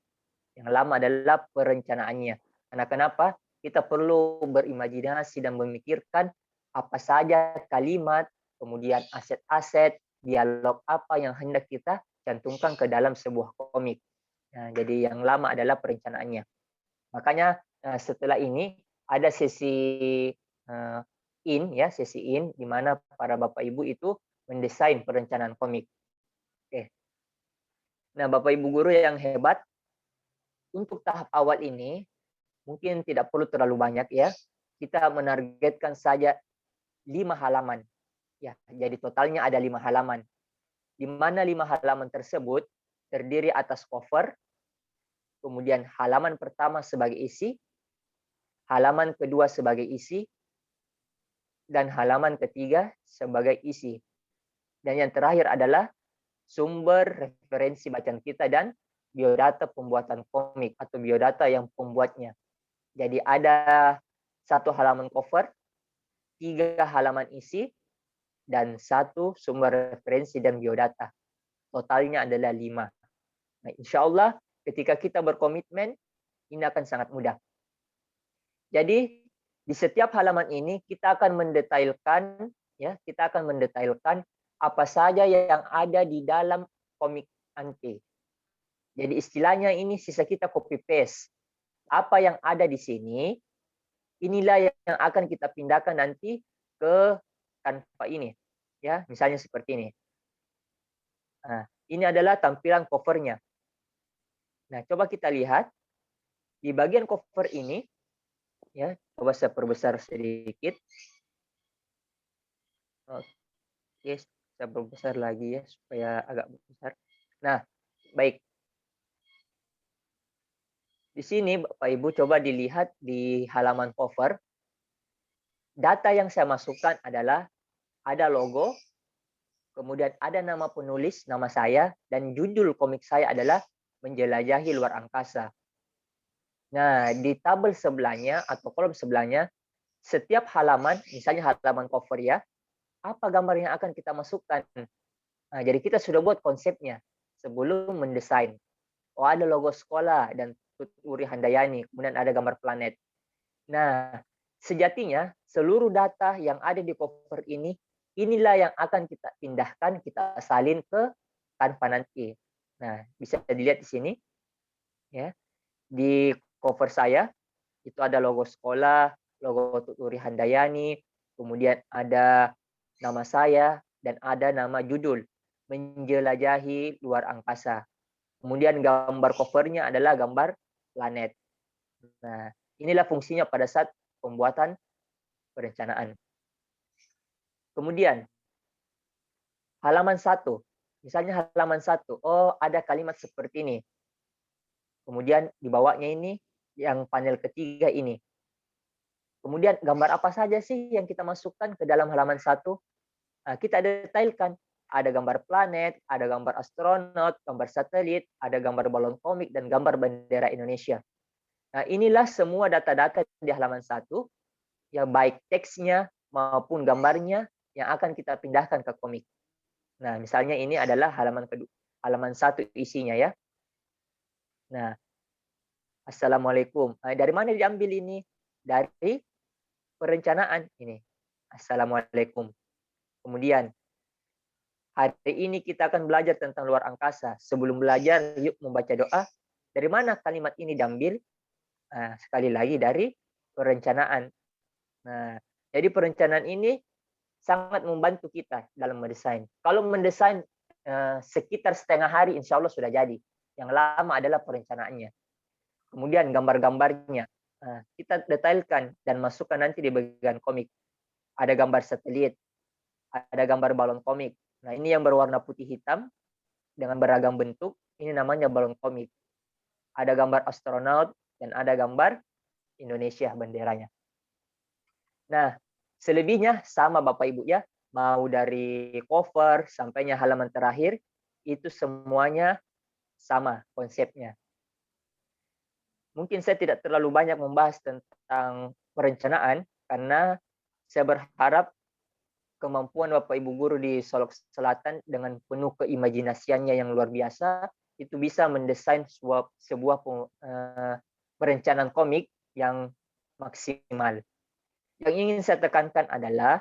Yang lama adalah perencanaannya. Karena kenapa? Kita perlu berimajinasi dan memikirkan apa saja kalimat, kemudian aset-aset, dialog apa yang hendak kita cantumkan ke dalam sebuah komik. Nah, jadi yang lama adalah perencanaannya. Makanya setelah ini ada sesi sesi in, di mana para Bapak Ibu itu mendesain perencanaan komik. Oke. Nah, Bapak Ibu guru yang hebat, untuk tahap awal ini mungkin tidak perlu terlalu banyak ya. Kita menargetkan saja 5 halaman. Ya, jadi totalnya ada 5 halaman. Di mana 5 halaman tersebut terdiri atas cover, kemudian halaman pertama sebagai isi, halaman kedua sebagai isi, dan halaman ketiga sebagai isi. Dan yang terakhir adalah sumber referensi bacaan kita dan biodata pembuatan komik atau biodata yang pembuatnya. Jadi ada 1 halaman cover, 3 halaman isi, dan 1 sumber referensi dan biodata. Totalnya adalah 5. Nah, insya Allah ketika kita berkomitmen, ini akan sangat mudah. Jadi di setiap halaman ini kita akan mendetailkan, ya, kita akan mendetailkan apa saja yang ada di dalam komik Ante. Jadi istilahnya ini sisa kita copy paste. Apa yang ada di sini, inilah yang akan kita pindahkan nanti ke Canva ini. Ya, misalnya seperti ini. Nah, ini adalah tampilan covernya. Nah, coba kita lihat di bagian cover ini, ya, coba saya perbesar sedikit. Oke, saya perbesar lagi ya supaya agak besar. Nah, baik. Di sini Bapak Ibu coba dilihat di halaman cover. Data yang saya masukkan adalah ada logo, kemudian ada nama penulis, nama saya, dan judul komik saya adalah Menjelajahi Luar Angkasa. Nah, di tabel sebelahnya atau kolom sebelahnya, setiap halaman, misalnya halaman cover ya, apa gambar yang akan kita masukkan. Nah, jadi kita sudah buat konsepnya sebelum mendesain. Oh, ada logo sekolah dan Tuturi Handayani, kemudian ada gambar planet. Nah, sejatinya seluruh data yang ada di cover ini, inilah yang akan kita pindahkan, kita salin ke Canva nanti. Nah, bisa dilihat di sini, ya, di cover saya itu ada logo sekolah, logo Tuturi Handayani, kemudian ada nama saya dan ada nama judul Menjelajahi Luar Angkasa. Kemudian gambar covernya adalah gambar planet. Nah, inilah fungsinya pada saat pembuatan perencanaan. Kemudian halaman 1. Misalnya halaman 1, oh ada kalimat seperti ini. Kemudian di bawahnya ini yang panel ketiga ini. Kemudian gambar apa saja sih yang kita masukkan ke dalam halaman 1? Nah, kita detailkan. Ada gambar planet, ada gambar astronot, gambar satelit, ada gambar balon komik, dan gambar bendera Indonesia. Nah, inilah semua data-data di halaman 1, ya baik teksnya maupun gambarnya yang akan kita pindahkan ke komik. Nah, misalnya ini adalah halaman kedua, halaman 1 isinya ya. Nah, Assalamualaikum. Nah, dari mana diambil ini? Dari perencanaan ini. Assalamualaikum. Kemudian, hari ini kita akan belajar tentang luar angkasa. Sebelum belajar, yuk membaca doa. Dari mana kalimat ini diambil? Nah, sekali lagi dari perencanaan. Nah, jadi perencanaan ini sangat membantu kita dalam mendesain. Kalau mendesain sekitar setengah hari, insya Allah sudah jadi. Yang lama adalah perencanaannya. Kemudian gambar-gambarnya. Nah, kita detailkan dan masukkan nanti di bagian komik. Ada gambar satelit, ada gambar balon komik. Nah, ini yang berwarna putih hitam dengan beragam bentuk. Ini namanya balon komik. Ada gambar astronot dan ada gambar Indonesia benderanya. Nah, selebihnya sama Bapak Ibu ya. Mau dari cover sampainya halaman terakhir, itu semuanya sama konsepnya. Mungkin saya tidak terlalu banyak membahas tentang perencanaan karena saya berharap kemampuan Bapak Ibu guru di Solok Selatan dengan penuh keimajinasiannya yang luar biasa itu bisa mendesain sebuah perencanaan komik yang maksimal. Yang ingin saya tekankan adalah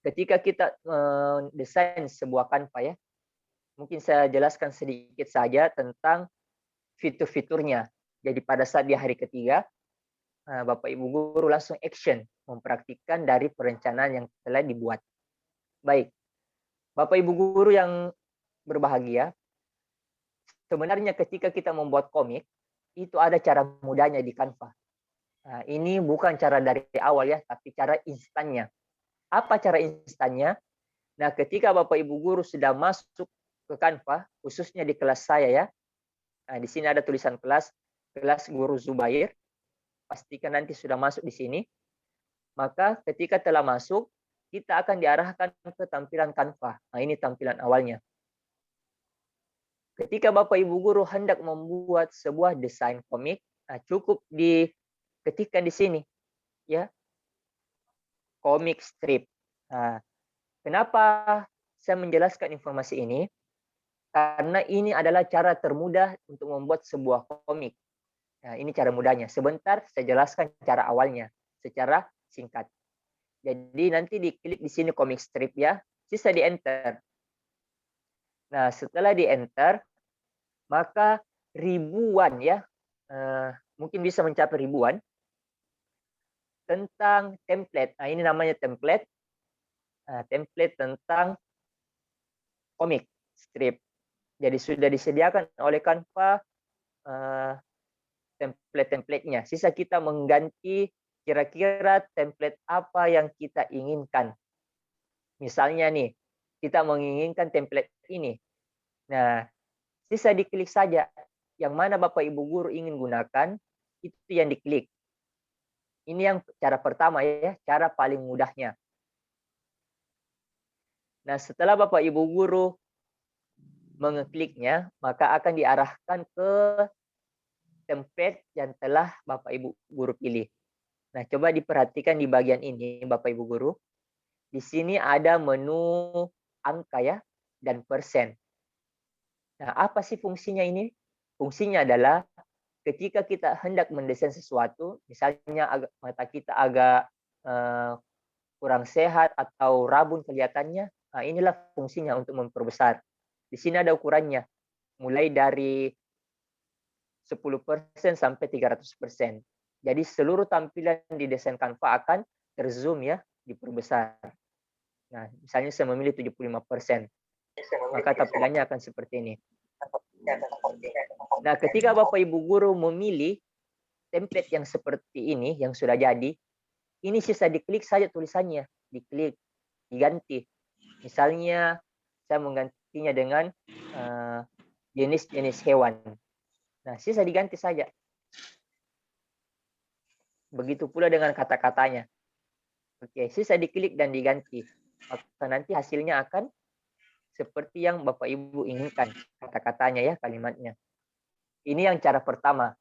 ketika kita mendesain sebuah Canva ya, mungkin saya jelaskan sedikit saja tentang fitur-fiturnya. Jadi pada saat di hari ketiga, Bapak Ibu guru langsung action mempraktikkan dari perencanaan yang telah dibuat. Baik, Bapak Ibu guru yang berbahagia, sebenarnya ketika kita membuat komik, itu ada cara mudahnya di Canva. Nah, ini bukan cara dari awal ya, tapi cara instannya. Apa cara instannya? Nah, ketika Bapak Ibu guru sudah masuk ke Canva, khususnya di kelas saya ya, nah, di sini ada tulisan kelas Guru Zubair. Pastikan nanti sudah masuk di sini. Maka ketika telah masuk, kita akan diarahkan ke tampilan Canva. Nah, ini tampilan awalnya. Ketika Bapak Ibu guru hendak membuat sebuah desain komik, cukup diketikkan di sini, ya, komik strip. Nah, kenapa saya menjelaskan informasi ini? Karena ini adalah cara termudah untuk membuat sebuah komik. Nah, ini cara mudahnya. Sebentar saya jelaskan cara awalnya secara singkat. Jadi nanti diklik di sini komik strip ya, sisa di enter. Nah, setelah di enter, maka ribuan ya, mungkin bisa mencapai ribuan tentang template. Nah, ini namanya template. Template tentang komik strip. Jadi sudah disediakan oleh Canva template-templatenya. Sisa kita mengganti kira-kira template apa yang kita inginkan. Misalnya nih, kita menginginkan template ini. Nah, sisa diklik saja. Yang mana Bapak Ibu guru ingin gunakan, itu yang diklik. Ini yang cara pertama ya, cara paling mudahnya. Nah, setelah Bapak Ibu guru mengekliknya, maka akan diarahkan ke template yang telah Bapak Ibu guru pilih. Nah, coba diperhatikan di bagian ini Bapak Ibu guru. Di sini ada menu angka ya dan persen. Nah, apa sih fungsinya ini? Fungsinya adalah ketika kita hendak mendesain sesuatu, misalnya mata kita agak kurang sehat atau rabun kelihatannya, nah inilah fungsinya untuk memperbesar. Di sini ada ukurannya, mulai dari 10% sampai 300%. Jadi seluruh tampilan di desain Canva akan terzoom ya, diperbesar. Nah, misalnya saya memilih 75%, maka tampilannya akan seperti ini. Nah, ketika Bapak Ibu guru memilih template yang seperti ini, yang sudah jadi, ini sisa diklik saja tulisannya, diklik, diganti. Misalnya saya menggantinya dengan jenis-jenis hewan. Nah, sisa diganti saja. Begitu pula dengan kata-katanya. Oke, sisa diklik dan diganti. Maka nanti hasilnya akan seperti yang Bapak Ibu inginkan, kata-katanya ya, kalimatnya. Ini yang cara pertama.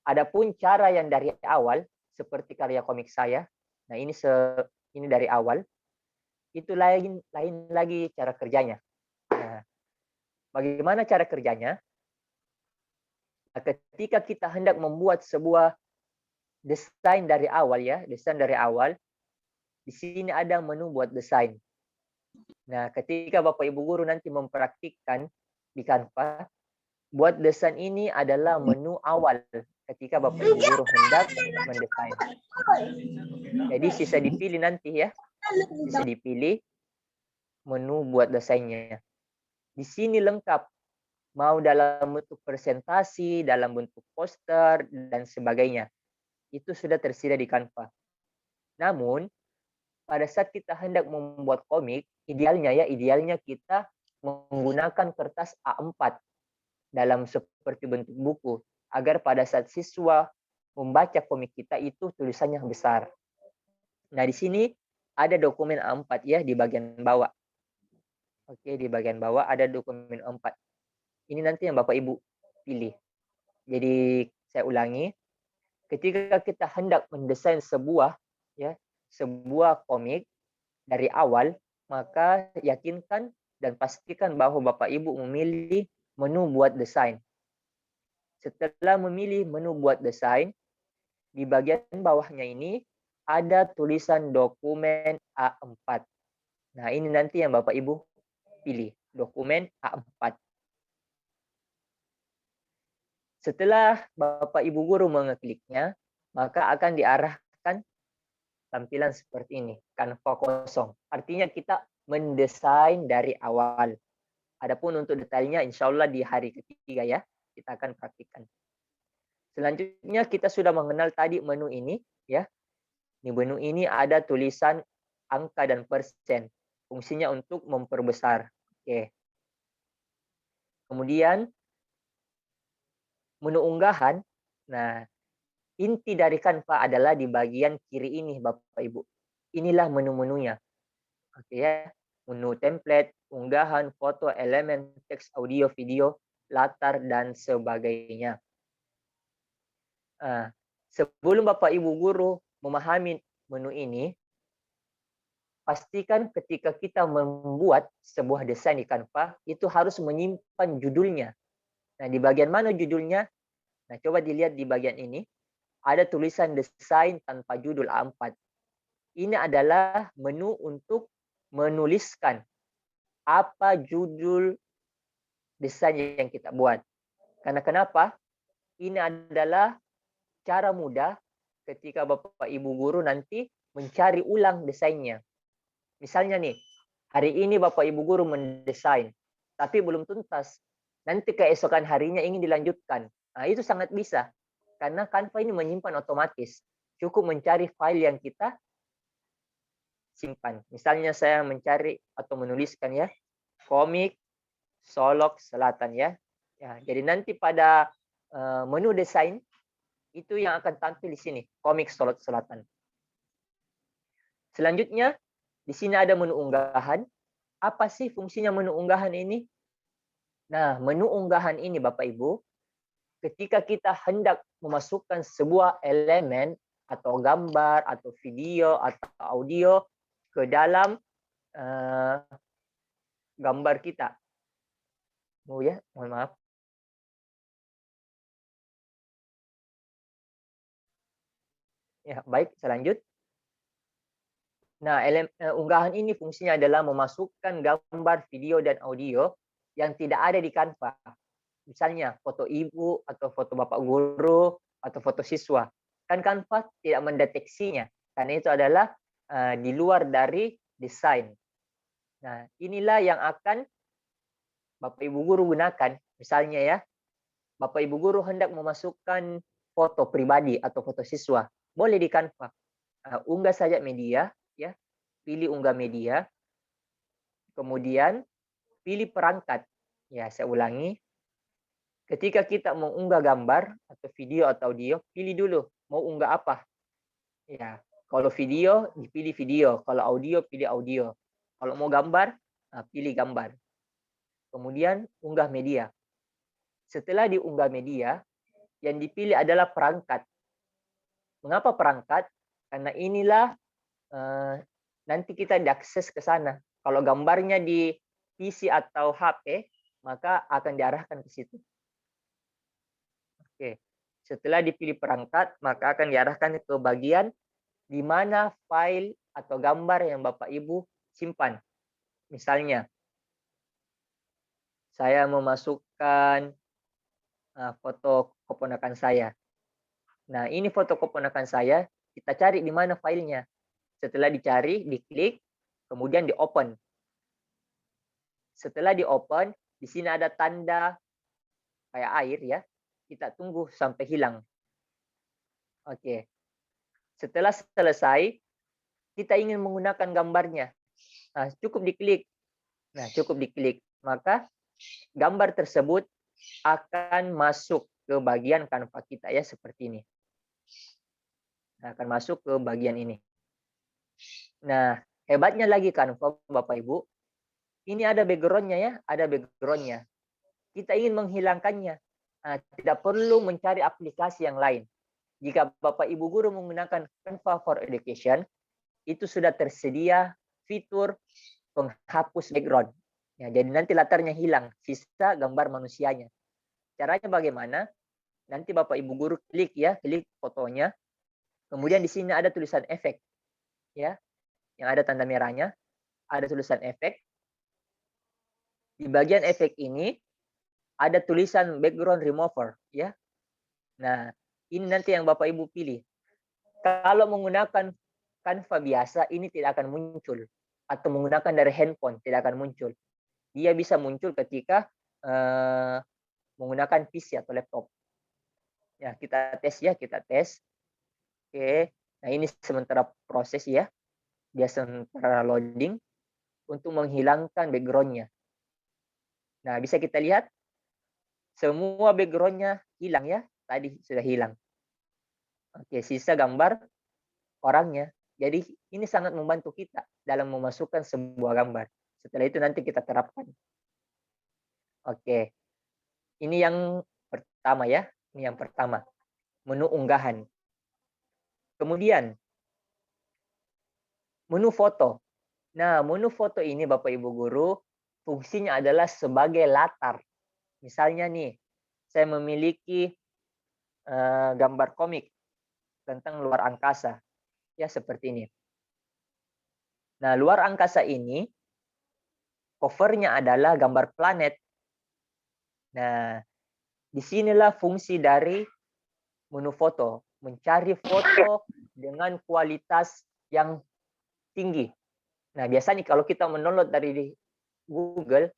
Adapun cara yang dari awal, seperti karya komik saya, nah ini dari awal, itu lain lagi cara kerjanya. Nah, bagaimana cara kerjanya? Nah, ketika kita hendak membuat sebuah desain dari awal ya, desain dari awal, di sini ada menu buat desain. Nah, ketika Bapak Ibu guru nanti mempraktikkan di Canva, buat desain ini adalah menu awal ketika Bapak Ibu guru hendak mendesain. Jadi sisa dipilih nanti ya, sisa dipilih menu buat desainnya. Di sini lengkap, mau dalam bentuk presentasi, dalam bentuk poster, dan sebagainya. Itu sudah tersedia di Canva. Namun, pada saat kita hendak membuat komik, idealnya kita menggunakan kertas A4 dalam seperti bentuk buku, agar pada saat siswa membaca komik kita itu tulisannya besar. Nah, di sini ada dokumen A4 ya di bagian bawah. Oke, di bagian bawah ada dokumen A4. Ini nanti yang Bapak Ibu pilih. Jadi saya ulangi, ketika kita hendak mendesain sebuah komik dari awal, maka yakinkan dan pastikan bahwa Bapak Ibu memilih menu buat desain. Setelah memilih menu buat desain, di bagian bawahnya ini ada tulisan dokumen A4. Nah, ini nanti yang Bapak Ibu pilih, dokumen A4. Setelah Bapak Ibu guru mengekliknya, maka akan diarahkan tampilan seperti ini, Canva kosong. Artinya kita mendesain dari awal. Adapun untuk detailnya insya Allah di hari ketiga ya, kita akan praktikkan. Selanjutnya kita sudah mengenal tadi menu ini ya. Di menu ini ada tulisan angka dan persen. Fungsinya untuk memperbesar. Oke. Kemudian menu unggahan. Nah, inti dari Canva adalah di bagian kiri ini Bapak Ibu. Inilah menu-menunya. Oke ya. Menu template, unggahan, foto, elemen, teks, audio, video. latar, dan sebagainya. Sebelum Bapak Ibu guru memahami menu ini, pastikan ketika kita membuat sebuah desain di Canva, itu harus menyimpan judulnya. Nah, di bagian mana judulnya? Nah, coba dilihat di bagian ini. Ada tulisan desain tanpa judul A4. Ini adalah menu untuk menuliskan apa judul desain yang kita buat. Karena kenapa? Ini adalah cara mudah ketika Bapak Ibu guru nanti mencari ulang desainnya. Misalnya nih, hari ini Bapak Ibu guru mendesain, tapi belum tuntas. Nanti keesokan harinya ingin dilanjutkan. Nah, itu sangat bisa. Karena Canva ini menyimpan otomatis. Cukup mencari file yang kita simpan. Misalnya saya mencari atau menuliskan ya, komik Solok Selatan ya. Jadi nanti pada menu desain itu yang akan tampil di sini, komik Solok Selatan. Selanjutnya, di sini ada menu unggahan. Apa sih fungsinya menu unggahan ini? Nah, menu unggahan ini Bapak Ibu, ketika kita hendak memasukkan sebuah elemen atau gambar atau video atau audio ke dalam gambar kita. Mohon maaf. Ya, baik, saya lanjut. Nah, unggahan ini fungsinya adalah memasukkan gambar, video, dan audio yang tidak ada di Canva. Misalnya foto ibu atau foto bapak guru atau foto siswa. Kan Canva tidak mendeteksinya karena itu adalah di luar dari desain. Nah, inilah yang akan Bapak Ibu guru gunakan. Misalnya ya, Bapak Ibu guru hendak memasukkan foto pribadi atau foto siswa, boleh di Canva. Unggah saja media ya. Pilih unggah media. Kemudian pilih perangkat. Ya, saya ulangi. Ketika kita mau unggah gambar atau video atau audio, pilih dulu mau unggah apa. Ya, kalau video dipilih video, kalau audio pilih audio. Kalau mau gambar, pilih gambar. Kemudian unggah media. Setelah diunggah media, yang dipilih adalah perangkat. Mengapa perangkat? Karena inilah nanti kita diakses ke sana. Kalau gambarnya di PC atau HP, maka akan diarahkan ke situ. Oke. Setelah dipilih perangkat, maka akan diarahkan ke bagian di mana file atau gambar yang Bapak Ibu simpan. Misalnya, saya memasukkan foto keponakan saya. Nah, ini foto keponakan saya. Kita cari di mana filenya. Setelah dicari, diklik, kemudian di-open. Setelah di-open, di sini ada tanda kayak air ya. Kita tunggu sampai hilang. Oke. Setelah selesai, kita ingin menggunakan gambarnya. Nah, cukup diklik. Maka gambar tersebut akan masuk ke bagian Canva kita ya seperti ini. Nah, akan masuk ke bagian ini. Nah, hebatnya lagi Canva Bapak Ibu, ini ada background-nya ya, ada background-nya. Kita ingin menghilangkannya. Nah, tidak perlu mencari aplikasi yang lain. Jika Bapak Ibu guru menggunakan Canva for Education, itu sudah tersedia fitur penghapus background. Ya, jadi nanti latarnya hilang, sisa gambar manusianya. Caranya bagaimana? Nanti Bapak Ibu guru klik fotonya. Kemudian di sini ada tulisan efek. Ya. Yang ada tanda merahnya, ada tulisan efek. Di bagian efek ini ada tulisan background remover, ya. Nah, ini nanti yang Bapak Ibu pilih. Kalau menggunakan Canva biasa, ini tidak akan muncul. Atau menggunakan dari handphone, tidak akan muncul. Dia bisa muncul ketika menggunakan PC atau laptop. Ya, kita tes. Oke, nah ini sementara proses ya. Dia sementara loading untuk menghilangkan background-nya. Nah, bisa kita lihat semua background-nya hilang ya. Tadi sudah hilang. Oke, sisa gambar orangnya. Jadi ini sangat membantu kita dalam memasukkan sebuah gambar. Setelah itu nanti kita terapkan. Oke. Ini yang pertama ya, ini yang pertama, menu unggahan. Kemudian menu foto. Nah, menu foto ini Bapak Ibu guru fungsinya adalah sebagai latar. Misalnya nih, saya memiliki gambar komik tentang luar angkasa, ya seperti ini. Nah, luar angkasa ini covernya adalah gambar planet. Nah, disinilah fungsi dari menu foto, mencari foto dengan kualitas yang tinggi. Nah, biasanya kalau kita mendownload dari Google,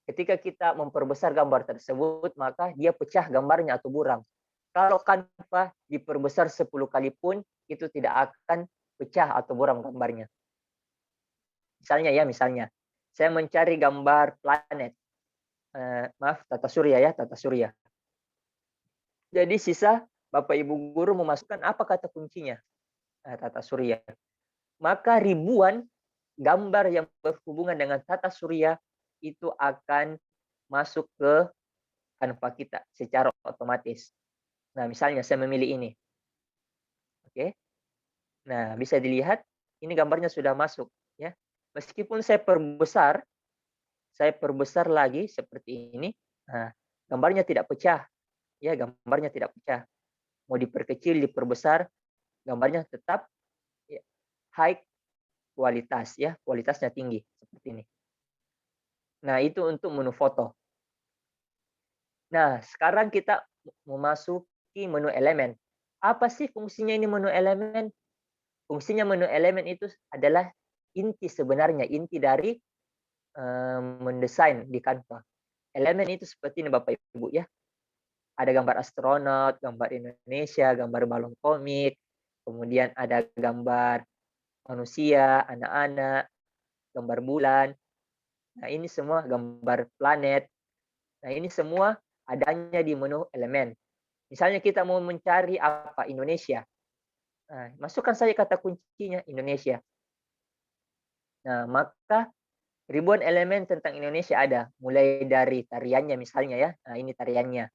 ketika kita memperbesar gambar tersebut, maka dia pecah gambarnya atau buram. Kalau Canva diperbesar 10 kali pun, itu tidak akan pecah atau buram gambarnya. Misalnya, saya mencari gambar planet. Maaf, tata surya ya, tata surya. Jadi sisa Bapak Ibu guru memasukkan apa kata kuncinya? Tata surya. Maka ribuan gambar yang berhubungan dengan tata surya itu akan masuk ke Canva kita secara otomatis. Nah, misalnya saya memilih ini. Oke. Nah, bisa dilihat ini gambarnya sudah masuk ya. Meskipun saya perbesar lagi seperti ini. Nah, gambarnya tidak pecah. Ya, gambarnya tidak pecah. Mau diperkecil, diperbesar, gambarnya tetap ya, high kualitas ya, kualitasnya tinggi seperti ini. Nah, itu untuk menu foto. Nah, sekarang kita memasuki menu elemen. Apa sih fungsinya ini menu elemen? Fungsinya menu elemen itu adalah inti dari mendesain di Canva. Elemen itu seperti ini Bapak Ibu ya. Ada gambar astronot, gambar Indonesia, gambar balon komik, kemudian ada gambar manusia, anak-anak, gambar bulan. Nah, ini semua gambar planet. Nah, ini semua adanya di menu elemen. Misalnya kita mau mencari apa Indonesia. Nah, masukkan saja kata kuncinya Indonesia. Nah, maka ribuan elemen tentang Indonesia ada. Mulai dari tariannya misalnya ya. Nah, ini tariannya.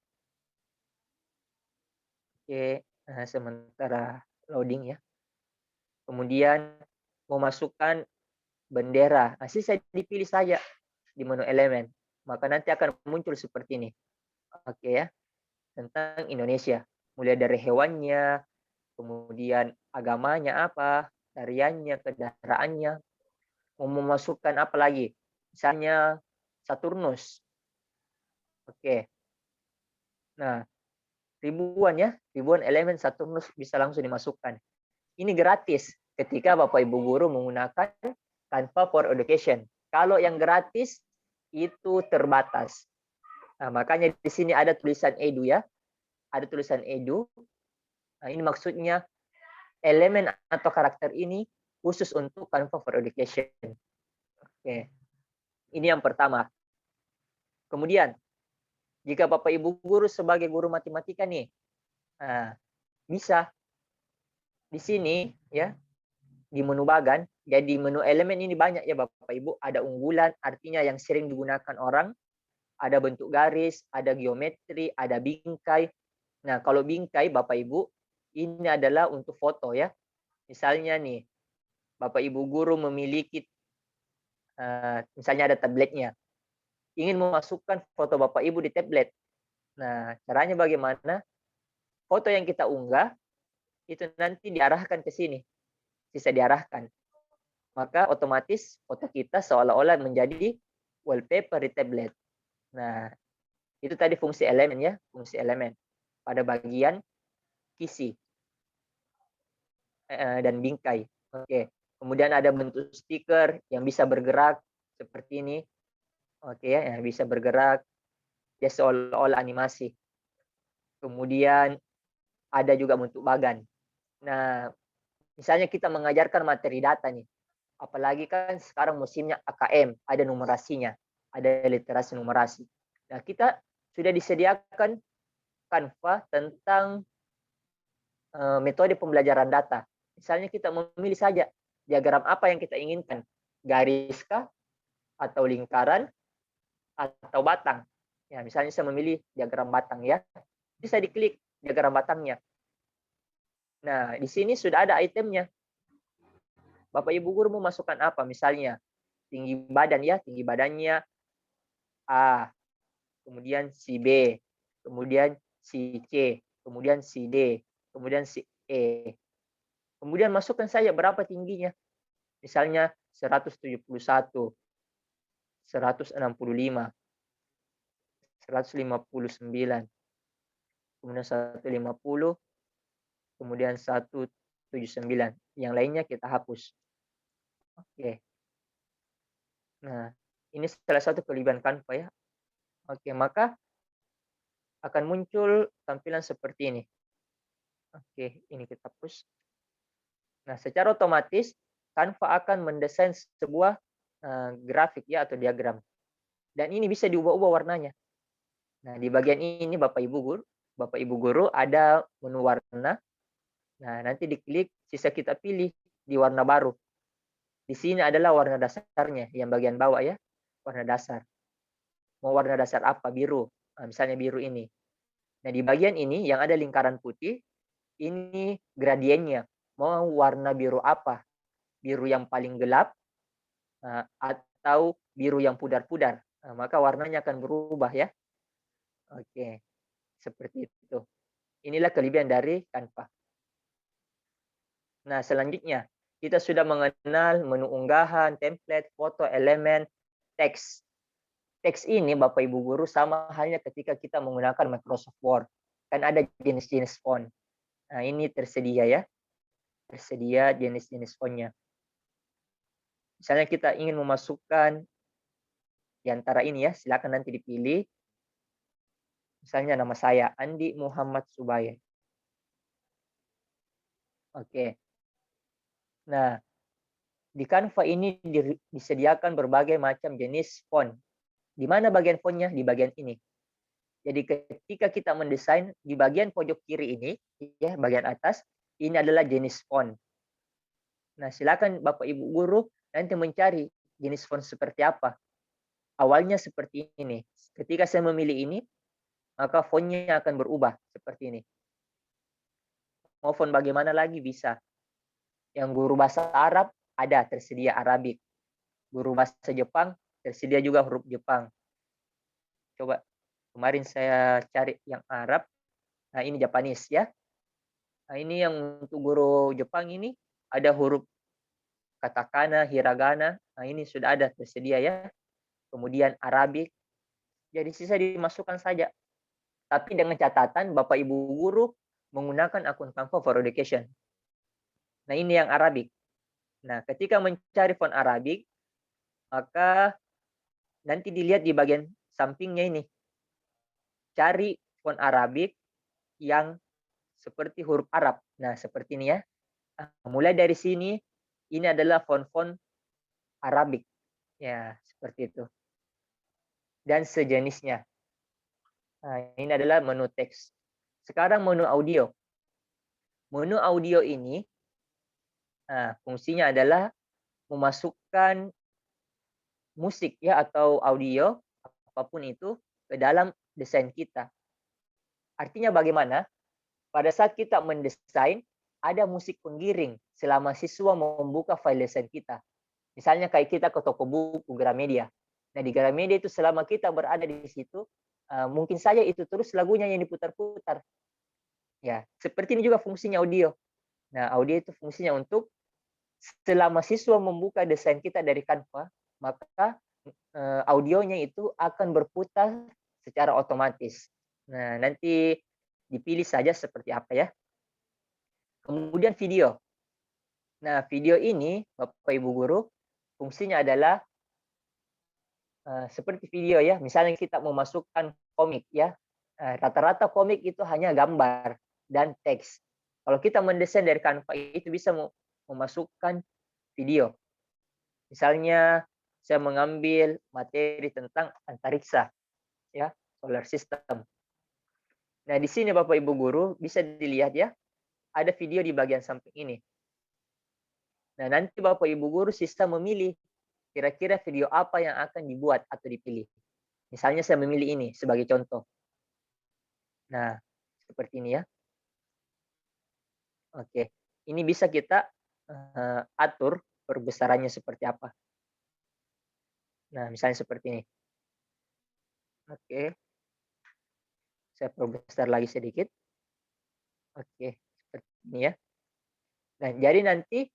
Oke, sementara loading ya. Kemudian mau masukkan bendera. Nah, saya dipilih saja di menu elemen. Maka nanti akan muncul seperti ini. Oke ya. Tentang Indonesia. Mulai dari hewannya, kemudian agamanya apa, tariannya, kendaraannya, mau memasukkan apa lagi? Misalnya Saturnus. Oke. Nah, ribuan elemen Saturnus bisa langsung dimasukkan. Ini gratis ketika Bapak Ibu guru menggunakan Canva for Education. Kalau yang gratis itu terbatas. Nah, makanya di sini ada tulisan edu ya. Ada tulisan edu. Nah, ini maksudnya elemen atau karakter ini khusus untuk Canva for Education. Oke. Ini yang pertama. Kemudian, jika Bapak Ibu guru sebagai guru matematika nih, bisa di sini ya, di menu bagan, jadi menu elemen ini banyak ya Bapak Ibu, ada unggulan, artinya yang sering digunakan orang, ada bentuk garis, ada geometri, ada bingkai. Nah, kalau bingkai Bapak Ibu, ini adalah untuk foto ya. Misalnya nih, Bapak Ibu guru memiliki, misalnya ada tabletnya, ingin memasukkan foto Bapak Ibu di tablet. Nah, caranya bagaimana? Foto yang kita unggah, itu nanti diarahkan ke sini. Bisa diarahkan. Maka otomatis foto kita seolah-olah menjadi wallpaper di tablet. Nah, itu tadi fungsi elemen ya, fungsi elemen. Pada bagian kisi dan bingkai. Oke. Kemudian ada bentuk stiker yang bisa bergerak seperti ini. Oke ya, yang bisa bergerak. Ya seolah-olah animasi. Kemudian ada juga bentuk bagan. Nah, misalnya kita mengajarkan materi data nih. Apalagi kan sekarang musimnya AKM, ada numerasinya, ada literasi numerasi. Nah, kita sudah disediakan Canva tentang metode pembelajaran data. Misalnya kita memilih saja diagram apa yang kita inginkan, gariskah, atau lingkaran, atau batang. Ya, misalnya saya memilih diagram batang ya. Bisa diklik diagram batangnya. Nah, di sini sudah ada itemnya. Bapak Ibu guru mau masukkan apa? Misalnya tinggi badan ya, tinggi badannya A, kemudian si B, kemudian si C, kemudian si D, kemudian si E. Kemudian masukkan saja berapa tingginya. Misalnya 171, 165, 159, kemudian 150, kemudian 179. Yang lainnya kita hapus. Oke. Nah, ini salah satu kelebihan Canva ya. Oke, maka akan muncul tampilan seperti ini. Oke, ini kita hapus. Nah, secara otomatis Canva akan mendesain sebuah grafik ya atau diagram. Dan ini bisa diubah-ubah warnanya. Nah, di bagian ini Bapak Ibu guru ada menu warna. Nah, nanti diklik, sisa kita pilih di warna baru. Di sini adalah warna dasarnya, yang bagian bawah ya, warna dasar. Mau warna dasar apa? Biru. Nah, misalnya biru ini. Nah, di bagian ini yang ada lingkaran putih, ini gradiennya. Mau warna biru apa? Biru yang paling gelap, atau biru yang pudar-pudar. Nah, maka warnanya akan berubah ya. Oke, seperti itu. Inilah kelebihan dari Canva. Nah, selanjutnya kita sudah mengenal menu unggahan, template, foto, elemen, teks. Teks ini Bapak Ibu guru sama halnya ketika kita menggunakan Microsoft Word. Kan ada jenis-jenis font. Nah, ini tersedia ya. Tersedia jenis-jenis fontnya. Misalnya kita ingin memasukkan di antara ini ya, silakan nanti dipilih. Misalnya nama saya Andi Muhammad Subaya. Oke. Nah, di Canva ini disediakan berbagai macam jenis font. Di mana bagian fontnya? Di bagian ini. Jadi ketika kita mendesain di bagian pojok kiri ini, ya bagian atas, ini adalah jenis font. Nah, silakan Bapak Ibu guru nanti mencari jenis font seperti apa. Awalnya seperti ini. Ketika saya memilih ini, maka fontnya akan berubah seperti ini. Mau font bagaimana lagi bisa. Yang guru bahasa Arab ada tersedia Arabik. Guru bahasa Jepang tersedia juga huruf Jepang. Coba kemarin saya cari yang Arab. Nah, ini Japanese ya. Nah, ini yang untuk guru Jepang ini ada huruf katakana, hiragana. Nah, ini sudah ada tersedia ya. Kemudian Arabik. Jadi sisa dimasukkan saja. Tapi dengan catatan Bapak Ibu guru menggunakan akun Canva for Education. Nah, ini yang Arabik. Nah, ketika mencari font Arabik, maka nanti dilihat di bagian sampingnya ini. Cari font Arabik yang seperti huruf Arab. Nah, seperti ini ya. Mulai dari sini, ini adalah font-font Arabik. Ya, seperti itu. Dan sejenisnya. Nah, ini adalah menu teks. Sekarang menu audio. Menu audio ini fungsinya adalah memasukkan musik ya atau audio apapun itu ke dalam desain kita. Artinya bagaimana? Pada saat kita mendesain, ada musik penggiring selama siswa membuka file desain kita. Misalnya kayak kita ke toko buku Gramedia. Nah, di Gramedia itu selama kita berada di situ, mungkin saja itu terus lagunya yang diputar-putar. Ya, seperti ini juga fungsinya audio. Nah, audio itu fungsinya untuk selama siswa membuka desain kita dari Canva, maka audionya itu akan berputar secara otomatis. Nah, nanti dipilih saja seperti apa ya. Kemudian video. Nah, video ini Bapak Ibu guru fungsinya adalah seperti video ya. Misalnya kita memasukkan komik ya. Rata-rata komik itu hanya gambar dan teks. Kalau kita mendesain dari Canva itu bisa memasukkan video. Misalnya saya mengambil materi tentang antariksa ya, solar system. Nah, di sini Bapak Ibu guru bisa dilihat ya, ada video di bagian samping ini. Nah, nanti Bapak Ibu guru sistem memilih kira-kira video apa yang akan dibuat atau dipilih. Misalnya saya memilih ini sebagai contoh. Nah, seperti ini ya. Oke, ini bisa kita atur perbesarannya seperti apa. Nah, misalnya seperti ini. Oke, saya perbesar lagi sedikit. Oke, seperti ini ya. Nah, jadi nanti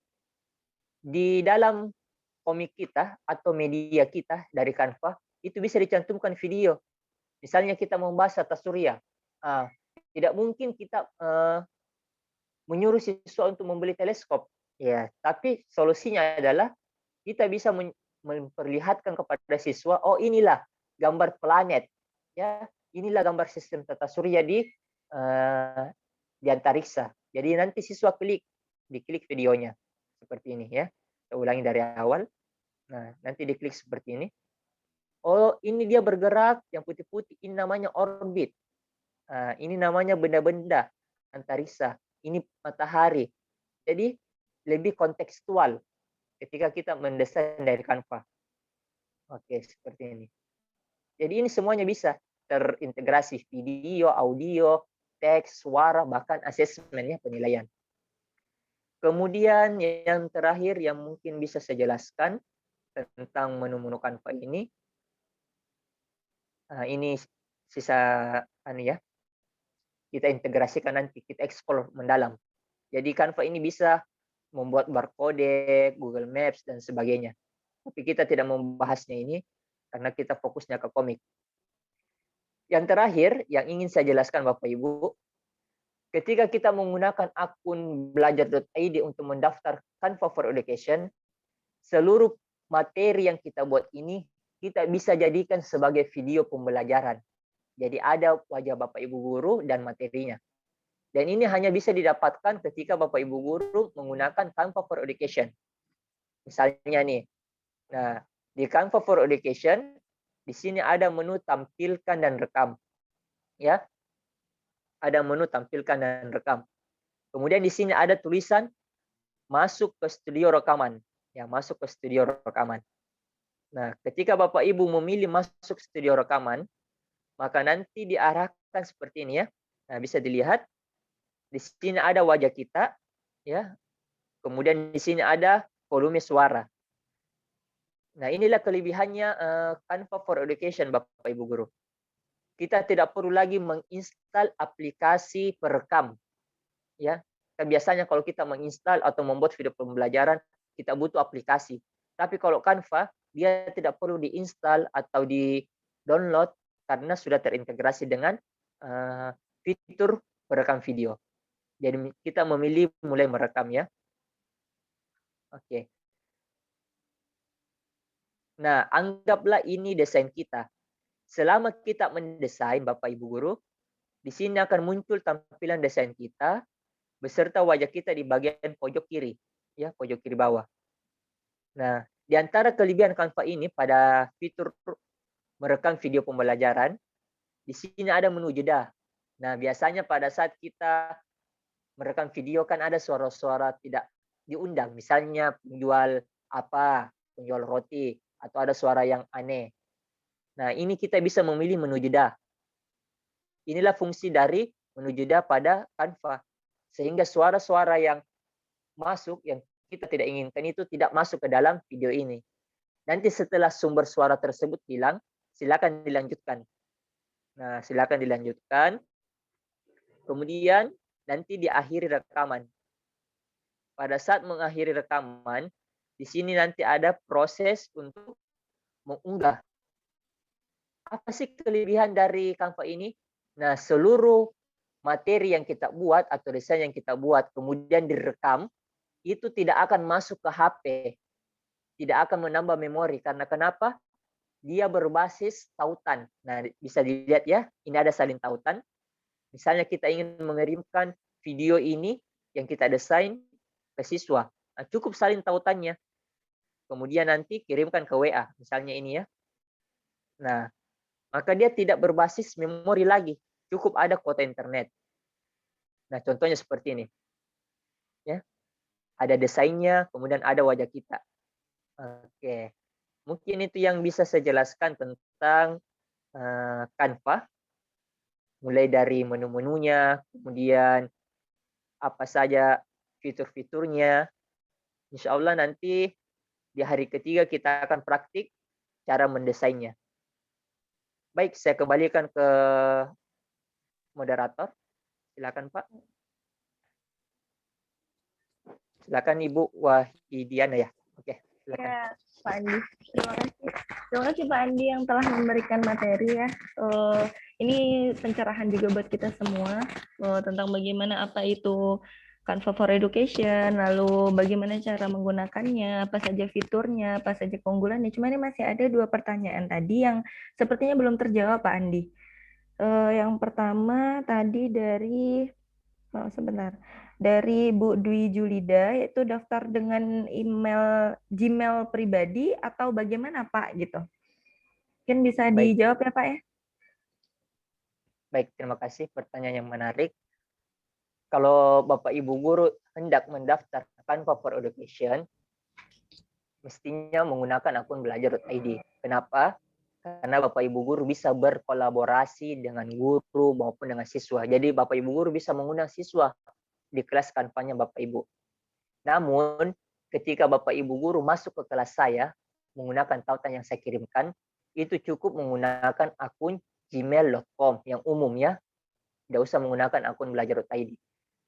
di dalam komik kita atau media kita dari Canva itu bisa dicantumkan video. Misalnya kita membahas tata surya, tidak mungkin kita menyuruh siswa untuk membeli teleskop, ya. Tapi solusinya adalah kita bisa memperlihatkan kepada siswa, oh inilah gambar planet, ya. Inilah gambar sistem tata surya di antariksa. Jadi nanti siswa diklik videonya seperti ini ya. Saya ulangi dari awal. Nah, nanti diklik seperti ini. Oh, ini dia bergerak yang putih-putih. Ini namanya orbit. Ini namanya benda-benda antariksa. Ini matahari. Jadi lebih kontekstual ketika kita mendesain dari Canva. Oke, seperti ini. Jadi ini semuanya bisa terintegrasi video, audio, teks, suara, bahkan asesmennya penilaian. Kemudian yang terakhir yang mungkin bisa saya jelaskan tentang menu-menu Canva ini sisa ya. Kita integrasikan nanti, kita explore mendalam. Jadi Canva ini bisa membuat barcode, Google Maps dan sebagainya. Tapi kita tidak membahasnya ini karena kita fokusnya ke komik. Yang terakhir yang ingin saya jelaskan Bapak Ibu, ketika kita menggunakan akun belajar.id untuk mendaftar Canva for Education, seluruh materi yang kita buat ini kita bisa jadikan sebagai video pembelajaran. Jadi ada wajah Bapak Ibu guru dan materinya. Dan ini hanya bisa didapatkan ketika Bapak Ibu guru menggunakan Canva for Education. Misalnya nih, nah di Canva for Education, di sini ada menu tampilkan dan rekam. Ya, ada menu tampilkan dan rekam. Kemudian di sini ada tulisan masuk ke studio rekaman. Ya, masuk ke studio rekaman. Nah, ketika Bapak Ibu memilih masuk studio rekaman, maka nanti diarahkan seperti ini ya. Nah, bisa dilihat di sini ada wajah kita ya. Kemudian di sini ada volume suara. Nah, inilah kelebihannya Canva for Education Bapak Ibu guru. Kita tidak perlu lagi menginstal aplikasi perekam. Ya, biasanya kalau kita menginstal atau membuat video pembelajaran, kita butuh aplikasi. Tapi kalau Canva, dia tidak perlu diinstal atau di-download karena sudah terintegrasi dengan fitur perekam video. Jadi kita memilih mulai merekam ya. Oke. Nah, anggaplah ini desain kita. Selama kita mendesain Bapak Ibu guru, di sini akan muncul tampilan desain kita beserta wajah kita di bagian pojok kiri, ya, pojok kiri bawah. Nah, di antara kelebihan Canva ini pada fitur merekam video pembelajaran, di sini ada menu jeda. Nah, biasanya pada saat kita merekam video kan ada suara-suara tidak diundang, misalnya penjual roti, atau ada suara yang aneh. Nah, ini kita bisa memilih menu jeda. Inilah fungsi dari menu jeda pada Canva. Sehingga suara-suara yang masuk, yang kita tidak inginkan itu tidak masuk ke dalam video ini. Nanti setelah sumber suara tersebut hilang, silakan dilanjutkan. Nah, silakan dilanjutkan. Kemudian nanti diakhiri rekaman. Pada saat mengakhiri rekaman, di sini nanti ada proses untuk mengunggah. Apa sih kelebihan dari Canva ini? Nah, seluruh materi yang kita buat atau desain yang kita buat kemudian direkam, itu tidak akan masuk ke HP. Tidak akan menambah memori. Karena kenapa? Dia berbasis tautan. Nah, bisa dilihat ya, ini ada salin tautan. Misalnya kita ingin mengirimkan video ini yang kita desain ke siswa. Nah, cukup salin tautannya. Kemudian nanti kirimkan ke WA. Misalnya ini ya. Nah, maka dia tidak berbasis memori lagi. Cukup ada kuota internet. Nah, contohnya seperti ini. Ya. Ada desainnya, kemudian ada wajah kita. Oke. Mungkin itu yang bisa saya jelaskan tentang Canva, mulai dari menu-menunya, kemudian apa saja fitur-fiturnya. Insya Allah nanti di hari ketiga kita akan praktik cara mendesainnya. Baik, saya kembalikan ke moderator. Silakan Pak. Silakan Ibu Wahidiana ya. Oke, silakan. Ya, Pak Andi. Terima kasih. Terima kasih Pak Andi yang telah memberikan materi ya. Ini pencerahan juga buat kita semua tentang bagaimana apa itu Canva for Education, lalu bagaimana cara menggunakannya, apa saja fiturnya, apa saja keunggulannya. Cuma ini masih ada 2 pertanyaan tadi yang sepertinya belum terjawab Pak Andi. Yang pertama tadi dari sebentar. Dari Bu Dwi Julida, yaitu daftar dengan email Gmail pribadi atau bagaimana Pak gitu? Mungkin bisa Baik. dijawab ya Pak ya? Baik, terima kasih pertanyaan yang menarik. Kalau Bapak Ibu guru hendak mendaftar Canva for Education, mestinya menggunakan akun belajar.id. Kenapa? Karena Bapak Ibu guru bisa berkolaborasi dengan guru maupun dengan siswa. Jadi Bapak Ibu guru bisa mengundang siswa di kelas Canva-nya Bapak Ibu. Namun ketika Bapak Ibu guru masuk ke kelas saya menggunakan tautan yang saya kirimkan, itu cukup menggunakan akun gmail.com yang umum ya. Tidak usah menggunakan akun belajar.id.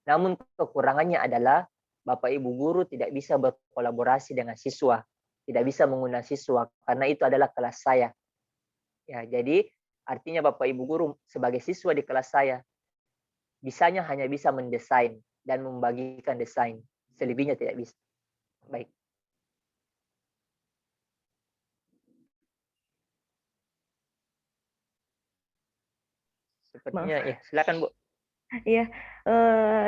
Namun kekurangannya adalah Bapak Ibu guru tidak bisa berkolaborasi dengan siswa, tidak bisa mengundang siswa karena itu adalah kelas saya. Ya, jadi artinya Bapak Ibu guru sebagai siswa di kelas saya bisanya hanya bisa mendesain dan membagikan desain, selebihnya tidak bisa. Baik. Sepertinya ya, silakan Bu. Iya,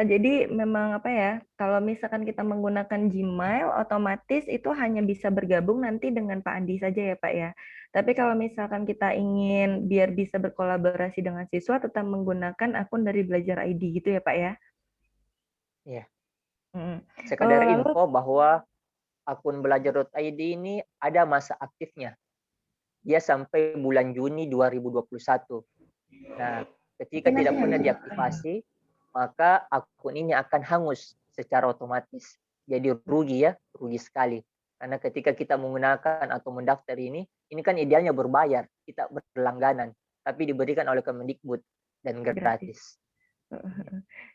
jadi memang apa ya, kalau misalkan kita menggunakan Gmail, otomatis itu hanya bisa bergabung nanti dengan Pak Andi saja ya Pak ya. Tapi kalau misalkan kita ingin biar bisa berkolaborasi dengan siswa, tetap menggunakan akun dari Belajar ID gitu ya Pak ya? Iya. Mm. Sekadar Lalu, info bahwa akun belajar.id ini ada masa aktifnya. Dia sampai bulan Juni 2021. Nah, ketika nanti tidak pernah nanti. diaktifasi, maka akun ini akan hangus secara otomatis. Jadi rugi ya, rugi sekali. Karena ketika kita menggunakan atau mendaftar ini kan idealnya berbayar, kita berlangganan, tapi diberikan oleh Kemendikbud dan gratis.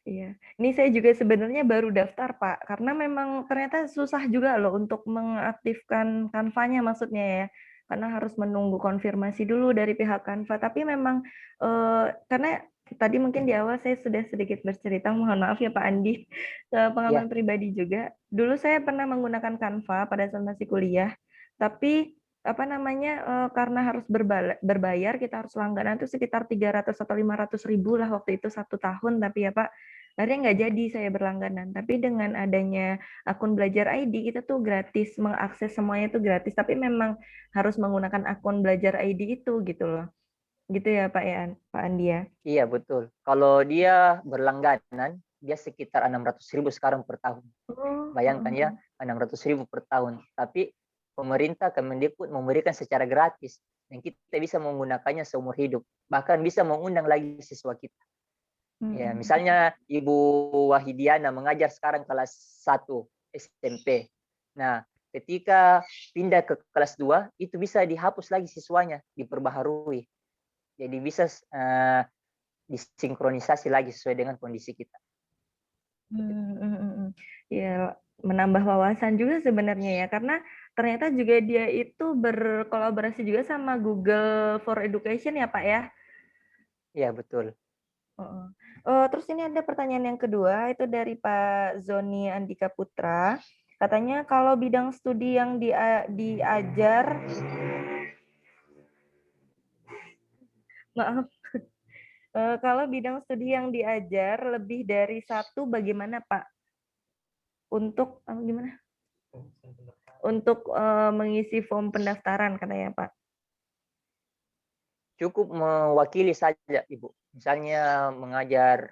Iya, ini saya juga sebenarnya baru daftar Pak, karena memang ternyata susah juga loh untuk mengaktifkan Canva-nya maksudnya ya, karena harus menunggu konfirmasi dulu dari pihak Canva. Tapi memang karena tadi mungkin di awal saya sudah sedikit bercerita, mohon maaf ya Pak Andi, pengalaman pribadi juga. Dulu saya pernah menggunakan Canva pada saat masih kuliah, tapi apa namanya karena harus berbayar, kita harus langganan itu sekitar 300 atau 500 ribu lah waktu itu 1 tahun, tapi ya Pak akhirnya nggak jadi saya berlangganan. Tapi dengan adanya akun Belajar ID kita tuh gratis, mengakses semuanya itu gratis, tapi memang harus menggunakan akun Belajar ID itu gitu loh, gitu ya Pak ya, Pak Andi ya. Iya betul. Kalau dia berlangganan, dia sekitar 600.000 sekarang per tahun. Bayangkan ya, 600.000 per tahun. Tapi pemerintah Kemendikbud memberikan secara gratis dan kita bisa menggunakannya seumur hidup. Bahkan bisa mengundang lagi siswa kita. Ya, misalnya Ibu Wahidiana mengajar sekarang kelas 1 SMP. Nah, ketika pindah ke kelas 2, itu bisa dihapus lagi siswanya, diperbaharui. Jadi bisa disinkronisasi lagi sesuai dengan kondisi kita. Ya, menambah wawasan juga sebenarnya ya, karena ternyata juga dia itu berkolaborasi juga sama Google for Education ya Pak ya. Iya betul. Terus ini ada pertanyaan yang kedua, itu dari Pak Zoni Andika Putra. Katanya kalau bidang studi yang diajar, maaf, kalau bidang studi yang diajar lebih dari 1, bagaimana Pak? Untuk gimana? Untuk mengisi form pendaftaran katanya Pak. Cukup mewakili saja Ibu. Misalnya mengajar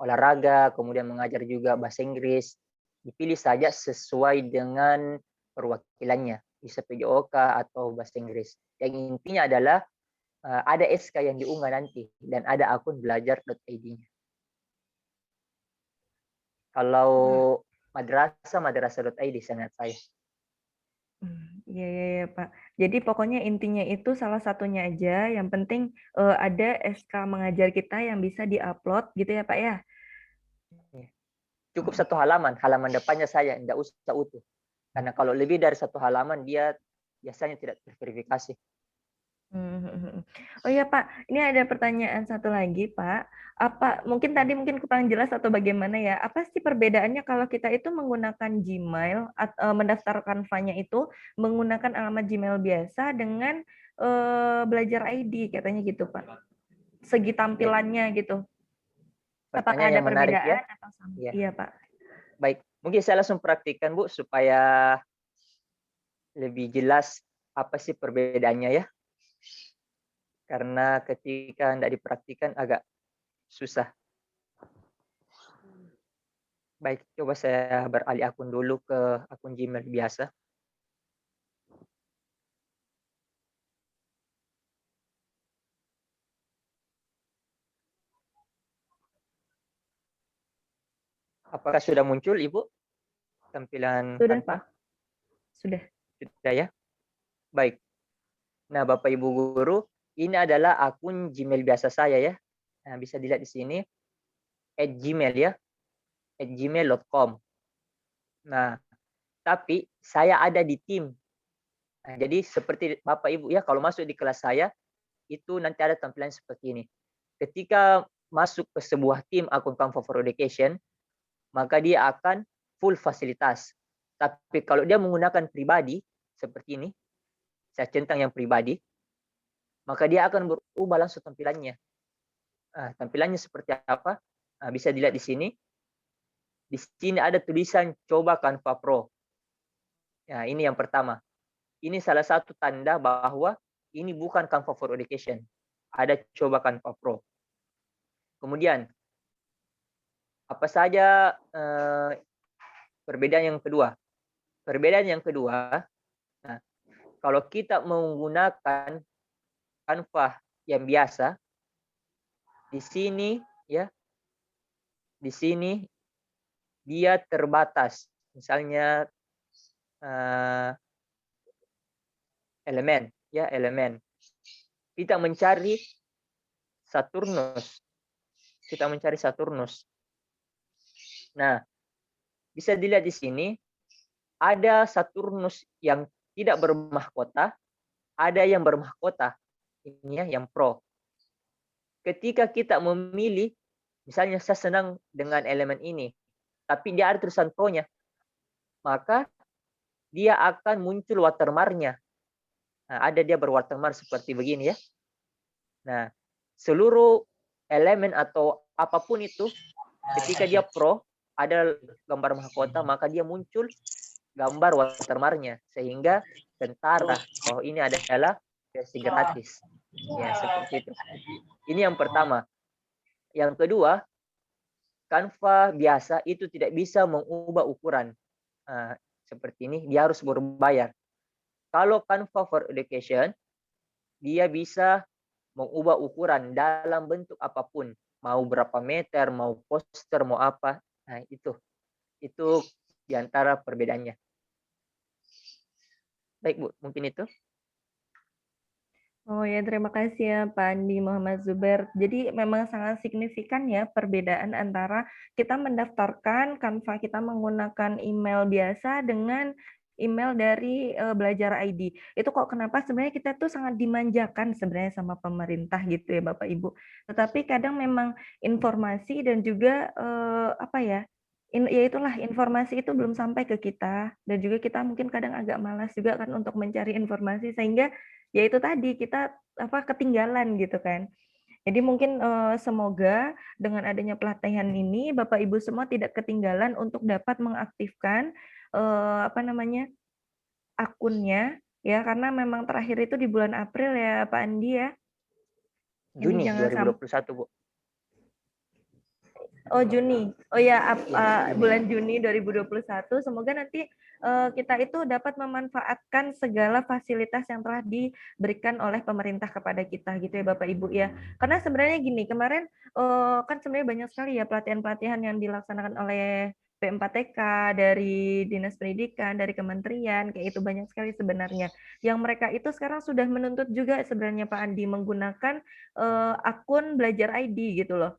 olahraga, kemudian mengajar juga bahasa Inggris. Dipilih saja sesuai dengan perwakilannya, bisa PJOK atau bahasa Inggris. Yang intinya adalah ada SK yang diunggah nanti dan ada akun belajar.id-nya. Kalau madrasah.id sangat saya. Iya, iya, iya, Pak. Jadi pokoknya intinya itu salah satunya aja, yang penting ada SK mengajar kita yang bisa diupload gitu ya, Pak ya? Cukup satu halaman depannya saya, tidak usah utuh. Karena kalau lebih dari satu halaman, dia biasanya tidak terverifikasi. Oh iya Pak, ini ada pertanyaan satu lagi Pak. Apa mungkin tadi kurang jelas atau bagaimana ya? Apa sih perbedaannya kalau kita itu menggunakan Gmail atau mendaftarkan Canva-nya itu menggunakan alamat Gmail biasa dengan belajar ID katanya gitu Pak. Segi tampilannya gitu. Apakah Pertanyaan ada yang menarik perbedaan ya. atau sama? Ya. Iya Pak. Baik, mungkin saya langsung praktikkan Bu supaya lebih jelas apa sih perbedaannya ya. Karena ketika tidak dipraktikkan agak susah. Baik, coba saya beralih akun dulu ke akun Gmail biasa. Apakah sudah muncul Ibu tampilan Sudah Canva? Pak. Sudah. Sudah ya. Baik. Nah, Bapak Ibu guru, ini adalah akun Gmail biasa saya ya. Nah, bisa dilihat di sini @gmail ya, @gmail.com. Nah, tapi saya ada di tim. Nah, jadi seperti Bapak Ibu ya, kalau masuk di kelas saya, itu nanti ada tampilan seperti ini. Ketika masuk ke sebuah tim akun Canva for Education, maka dia akan full fasilitas. Tapi kalau dia menggunakan pribadi, seperti ini, saya centang yang pribadi, maka dia akan berubah langsung tampilannya. Nah, tampilannya seperti apa? Nah, bisa dilihat di sini. Di sini ada tulisan coba Canva Pro. Nah, ini yang pertama. Ini salah satu tanda bahwa ini bukan Canva for Education. Ada coba Canva Pro. Kemudian, apa saja perbedaan yang kedua? Perbedaan yang kedua, nah, kalau kita menggunakan Canva yang biasa, di sini ya, di sini dia terbatas. Misalnya elemen, ya elemen. Kita mencari Saturnus. Kita mencari Saturnus. Nah, bisa dilihat di sini ada Saturnus yang tidak bermahkota, ada yang bermahkota. Ini ya, yang Pro. Ketika kita memilih, misalnya saya senang dengan elemen ini, tapi dia ada tulisan Pro-nya, maka dia akan muncul watermark-nya. Nah, ada dia berwatermark seperti begini ya. Nah, seluruh elemen atau apapun itu, ketika dia Pro, ada gambar mahkota, maka dia muncul gambar watermark-nya, sehingga tentara bahwa ini adalah versi gratis. Ya, seperti itu. Ini yang pertama. Yang kedua, Canva biasa itu tidak bisa mengubah ukuran. Seperti ini, dia harus berbayar. Kalau Canva for Education, dia bisa mengubah ukuran dalam bentuk apapun. Mau berapa meter, mau poster, mau apa. Nah, itu diantara perbedaannya. Baik, Bu, mungkin itu. Oh ya, terima kasih ya Pak Andi Muhammad Zubair. Jadi memang sangat signifikan ya perbedaan antara kita mendaftarkan Canva kita menggunakan email biasa dengan email dari Belajar ID. Itu kok kenapa sebenarnya kita tuh sangat dimanjakan sebenarnya sama pemerintah gitu ya Bapak Ibu. Tetapi kadang memang informasi dan juga apa ya? Ya itulah informasi itu belum sampai ke kita dan juga kita mungkin kadang agak malas juga kan untuk mencari informasi sehingga ya itu tadi kita ketinggalan gitu kan. Jadi mungkin semoga dengan adanya pelatihan ini Bapak Ibu semua tidak ketinggalan untuk dapat mengaktifkan akunnya ya karena memang terakhir itu di bulan April ya Pak Andi ya. Juni 2021, Bu. Oh Juni. Oh ya, Ya, bulan Juni 2021. Semoga nanti kita itu dapat memanfaatkan segala fasilitas yang telah diberikan oleh pemerintah kepada kita gitu ya Bapak Ibu ya. Karena sebenarnya gini, kemarin kan sebenarnya banyak sekali ya pelatihan-pelatihan yang dilaksanakan oleh P4TK, dari Dinas Pendidikan, dari kementerian, kayak itu banyak sekali sebenarnya. Yang mereka itu sekarang sudah menuntut juga sebenarnya Pak Andi menggunakan akun Belajar ID gitu loh.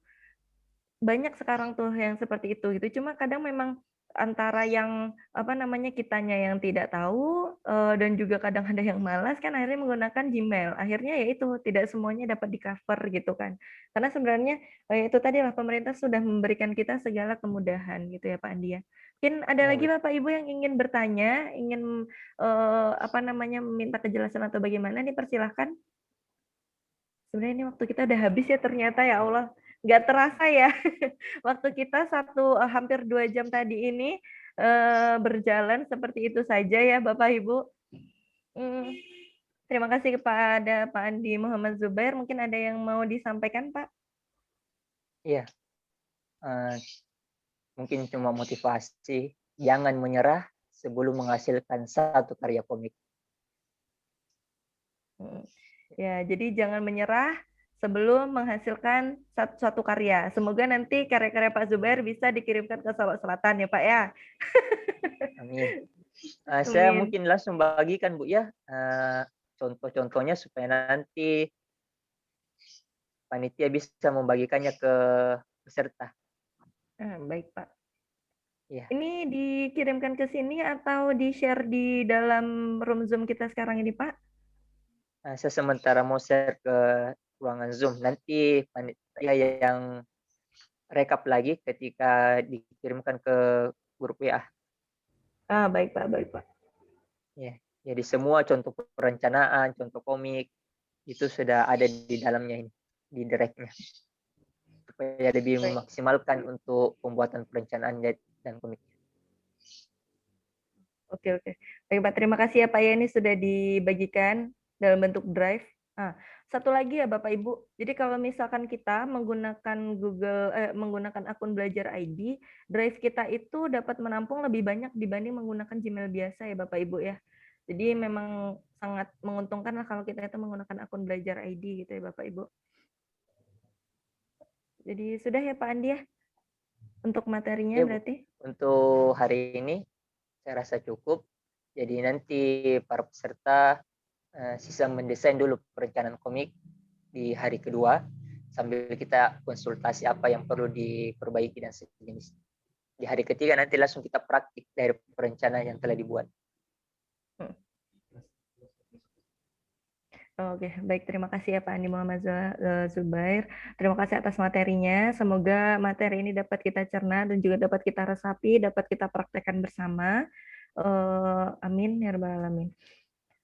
Banyak sekarang tuh yang seperti itu gitu. Cuma kadang memang antara yang apa namanya kitanya yang tidak tahu dan juga kadang ada yang malas kan akhirnya menggunakan Gmail. Akhirnya ya itu tidak semuanya dapat di-cover gitu kan. Karena sebenarnya itu tadi lah pemerintah sudah memberikan kita segala kemudahan gitu ya Pak Andi ya. Mungkin ada Ya, lagi Bapak Ibu yang ingin bertanya, ingin apa namanya meminta kejelasan atau bagaimana dipersilahkan. Sebenarnya ini waktu kita udah habis ya ternyata ya Allah. Nggak terasa ya. Waktu kita hampir 2 jam tadi ini berjalan seperti itu saja ya Bapak Ibu. Terima kasih kepada Pak Andi Muhammad Zubair. Mungkin ada yang mau disampaikan Pak? Iya, mungkin cuma motivasi, jangan menyerah sebelum menghasilkan satu karya komik. Ya, jadi jangan menyerah sebelum menghasilkan suatu karya. Semoga nanti karya-karya Pak Zubair bisa dikirimkan ke Solok Selatan ya Pak ya. Amin. Saya Amin. mungkin langsung bagikan Bu ya, contoh-contohnya supaya nanti panitia bisa membagikannya ke peserta. Baik Pak. Iya. Ini dikirimkan ke sini atau di-share di dalam room Zoom kita sekarang ini Pak? Saya sementara mau share ke ruangan Zoom. Nanti panitia yang rekap lagi ketika dikirimkan ke grup WA. Baik Pak, baik Pak. Ya, jadi semua contoh perencanaan, contoh komik itu sudah ada di dalamnya ini, di direknya. Supaya lebih Baik. memaksimalkan untuk pembuatan perencanaan dan komik. Oke. Baik Pak, terima kasih ya Pak ya ini sudah dibagikan dalam bentuk drive. Satu lagi ya Bapak Ibu. Jadi kalau misalkan kita menggunakan menggunakan akun Belajar ID, drive kita itu dapat menampung lebih banyak dibanding menggunakan Gmail biasa ya Bapak Ibu ya. Jadi memang sangat menguntungkan lah kalau kita itu menggunakan akun Belajar ID gitu ya Bapak Ibu. Jadi sudah ya Pak Andi ya untuk materinya Ya, berarti? untuk hari ini saya rasa cukup. Jadi nanti para peserta sisa mendesain dulu perencanaan komik di hari kedua sambil kita konsultasi apa yang perlu diperbaiki dan sejenis. Di hari ketiga nanti langsung kita praktik dari perencanaan yang telah dibuat. Oke, baik. Terima kasih ya Pak Andi Muhammad Zubair. Terima kasih atas materinya. Semoga materi ini dapat kita cerna dan juga dapat kita resapi, dapat kita praktekkan bersama. Amin ya rabbal alamin.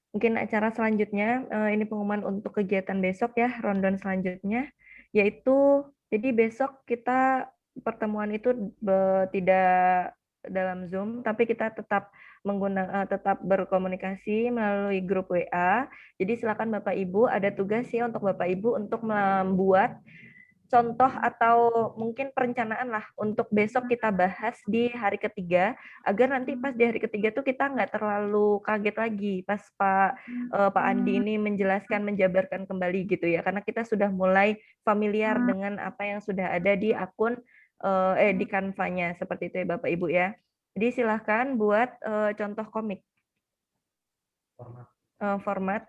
Mungkin acara selanjutnya ini pengumuman untuk kegiatan besok ya, rundown selanjutnya, yaitu jadi besok kita pertemuan itu tidak dalam Zoom, tapi kita tetap tetap berkomunikasi melalui grup WA. Jadi silakan Bapak Ibu, ada tugas ya untuk Bapak Ibu untuk membuat contoh atau mungkin perencanaan lah untuk besok kita bahas di hari ketiga agar nanti pas di hari ketiga tuh kita nggak terlalu kaget lagi pas Pak Andi ini menjabarkan kembali gitu ya karena kita sudah mulai familiar dengan apa yang sudah ada di akun di Canva-nya seperti itu ya Bapak Ibu ya. Jadi silahkan buat contoh komik format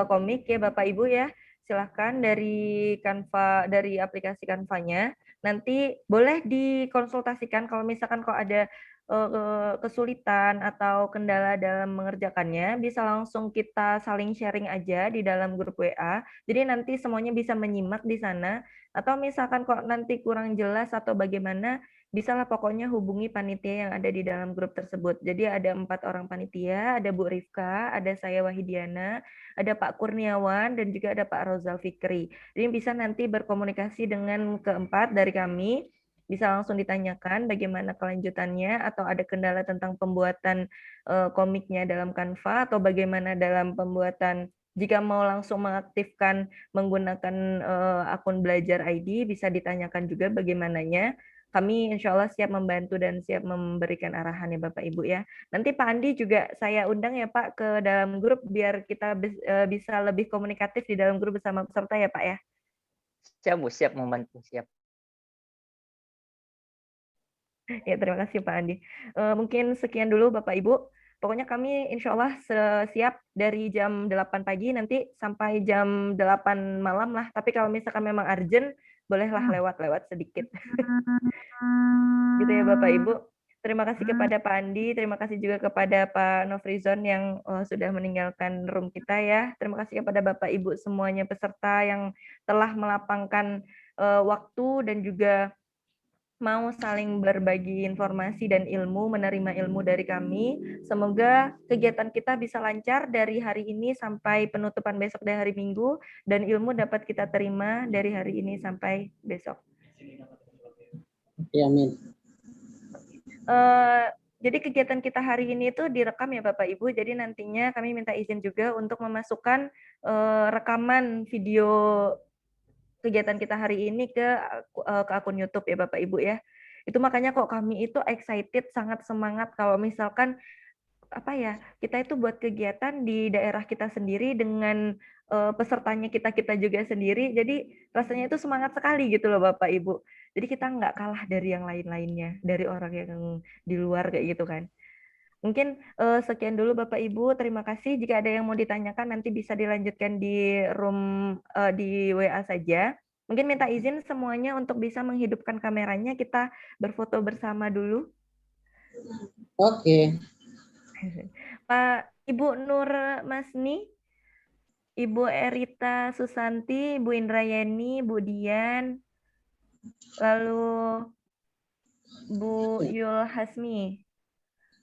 komik ya Bapak Ibu ya. Silahkan dari Canva, dari aplikasi Canva-nya. Nanti boleh dikonsultasikan kalau misalkan kok ada kesulitan atau kendala dalam mengerjakannya, bisa langsung kita saling sharing aja di dalam grup WA. Jadi nanti semuanya bisa menyimak di sana. Atau misalkan kok nanti kurang jelas atau bagaimana, bisalah pokoknya hubungi panitia yang ada di dalam grup tersebut. Jadi ada 4 orang panitia, ada Bu Rifka, ada saya Wahidiana, ada Pak Kurniawan, dan juga ada Pak Rozal Fikri. Jadi bisa nanti berkomunikasi dengan keempat dari kami, bisa langsung ditanyakan bagaimana kelanjutannya atau ada kendala tentang pembuatan komiknya dalam Canva atau bagaimana dalam pembuatan jika mau langsung mengaktifkan menggunakan akun Belajar ID bisa ditanyakan juga bagaimananya. kami insya Allah siap membantu dan siap memberikan arahan ya Bapak Ibu ya. Nanti Pak Andi juga saya undang ya Pak ke dalam grup biar kita bisa lebih komunikatif di dalam grup bersama peserta ya Pak ya. Siap Bu, siap membantu, siap. Ya, terima kasih Pak Andi. Mungkin sekian dulu Bapak Ibu. Pokoknya kami insya Allah siap dari jam 8 pagi nanti sampai jam 8 malam lah. Tapi kalau misalkan memang urgent, bolehlah lewat-lewat sedikit. Gitu ya Bapak Ibu. Terima kasih kepada Pak Andi, terima kasih juga kepada Pak Nofrizon yang sudah meninggalkan room kita ya. Terima kasih kepada Bapak Ibu semuanya peserta yang telah melapangkan waktu dan juga mau saling berbagi informasi dan ilmu, menerima ilmu dari kami. Semoga kegiatan kita bisa lancar dari hari ini sampai penutupan besok dari hari Minggu, dan ilmu dapat kita terima dari hari ini sampai besok. Ya, amin. Jadi kegiatan kita hari ini itu direkam ya Bapak Ibu, jadi nantinya kami minta izin juga untuk memasukkan rekaman video kegiatan kita hari ini ke akun YouTube ya Bapak Ibu ya. Itu makanya kok kami itu excited, sangat semangat kalau misalkan apa ya, kita itu buat kegiatan di daerah kita sendiri dengan pesertanya kita juga sendiri. Jadi rasanya itu semangat sekali gitu loh Bapak Ibu. Jadi kita nggak kalah dari yang lain-lainnya, dari orang yang di luar kayak gitu kan. Mungkin sekian dulu Bapak Ibu, terima kasih. Jika ada yang mau ditanyakan nanti bisa dilanjutkan di room di WA saja. Mungkin minta izin semuanya untuk bisa menghidupkan kameranya, kita berfoto bersama dulu. Oke. Pak Ibu Nur Masni, Ibu Erita Susanti, Bu Indrayani, Bu Dian, lalu Bu Yul Hasmi,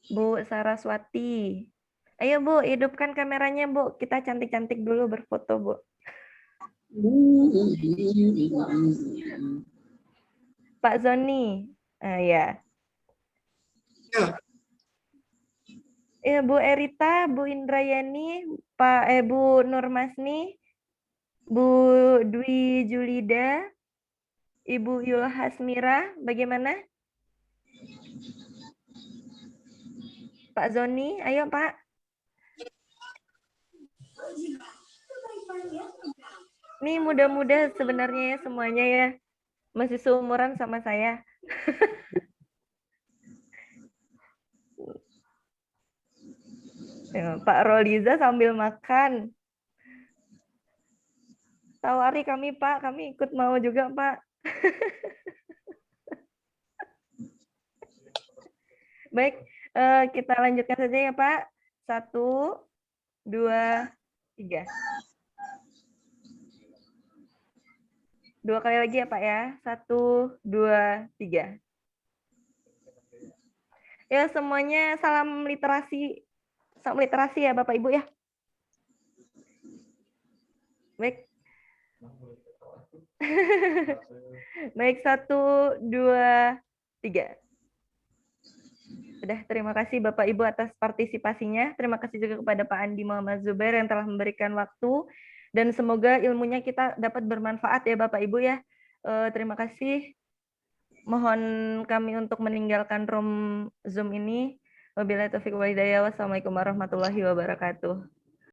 Bu Saraswati. Ayo Bu, hidupkan kameranya Bu. Kita cantik-cantik dulu berfoto Bu. Pak Zoni. Ya. Bu Erita, Bu Indrayani, Bu Nurmasni, Bu Dwi Julida, Ibu Yul Hasmira, bagaimana? Pak Zoni, ayo Pak. Ini muda-muda sebenarnya ya semuanya ya. Masih seumuran sama saya. Ya, Pak Roliza sambil makan. Tawari kami Pak, kami ikut mau juga Pak. Baik, kita lanjutkan saja ya Pak. 1, 2, 3. 2 kali lagi ya Pak ya. 1, 2, 3. Ya semuanya salam literasi. Salam literasi ya Bapak Ibu ya. Baik. Baik, 1, 2, 3. Sudah, terima kasih Bapak Ibu atas partisipasinya. Terima kasih juga kepada Pak Andi Muhammad Zubair yang telah memberikan waktu. Dan semoga ilmunya kita dapat bermanfaat ya Bapak Ibu ya. Terima kasih. Mohon kami untuk meninggalkan room Zoom ini. Wabillahi taufiq wal hidayah. Wassalamualaikum warahmatullahi wabarakatuh.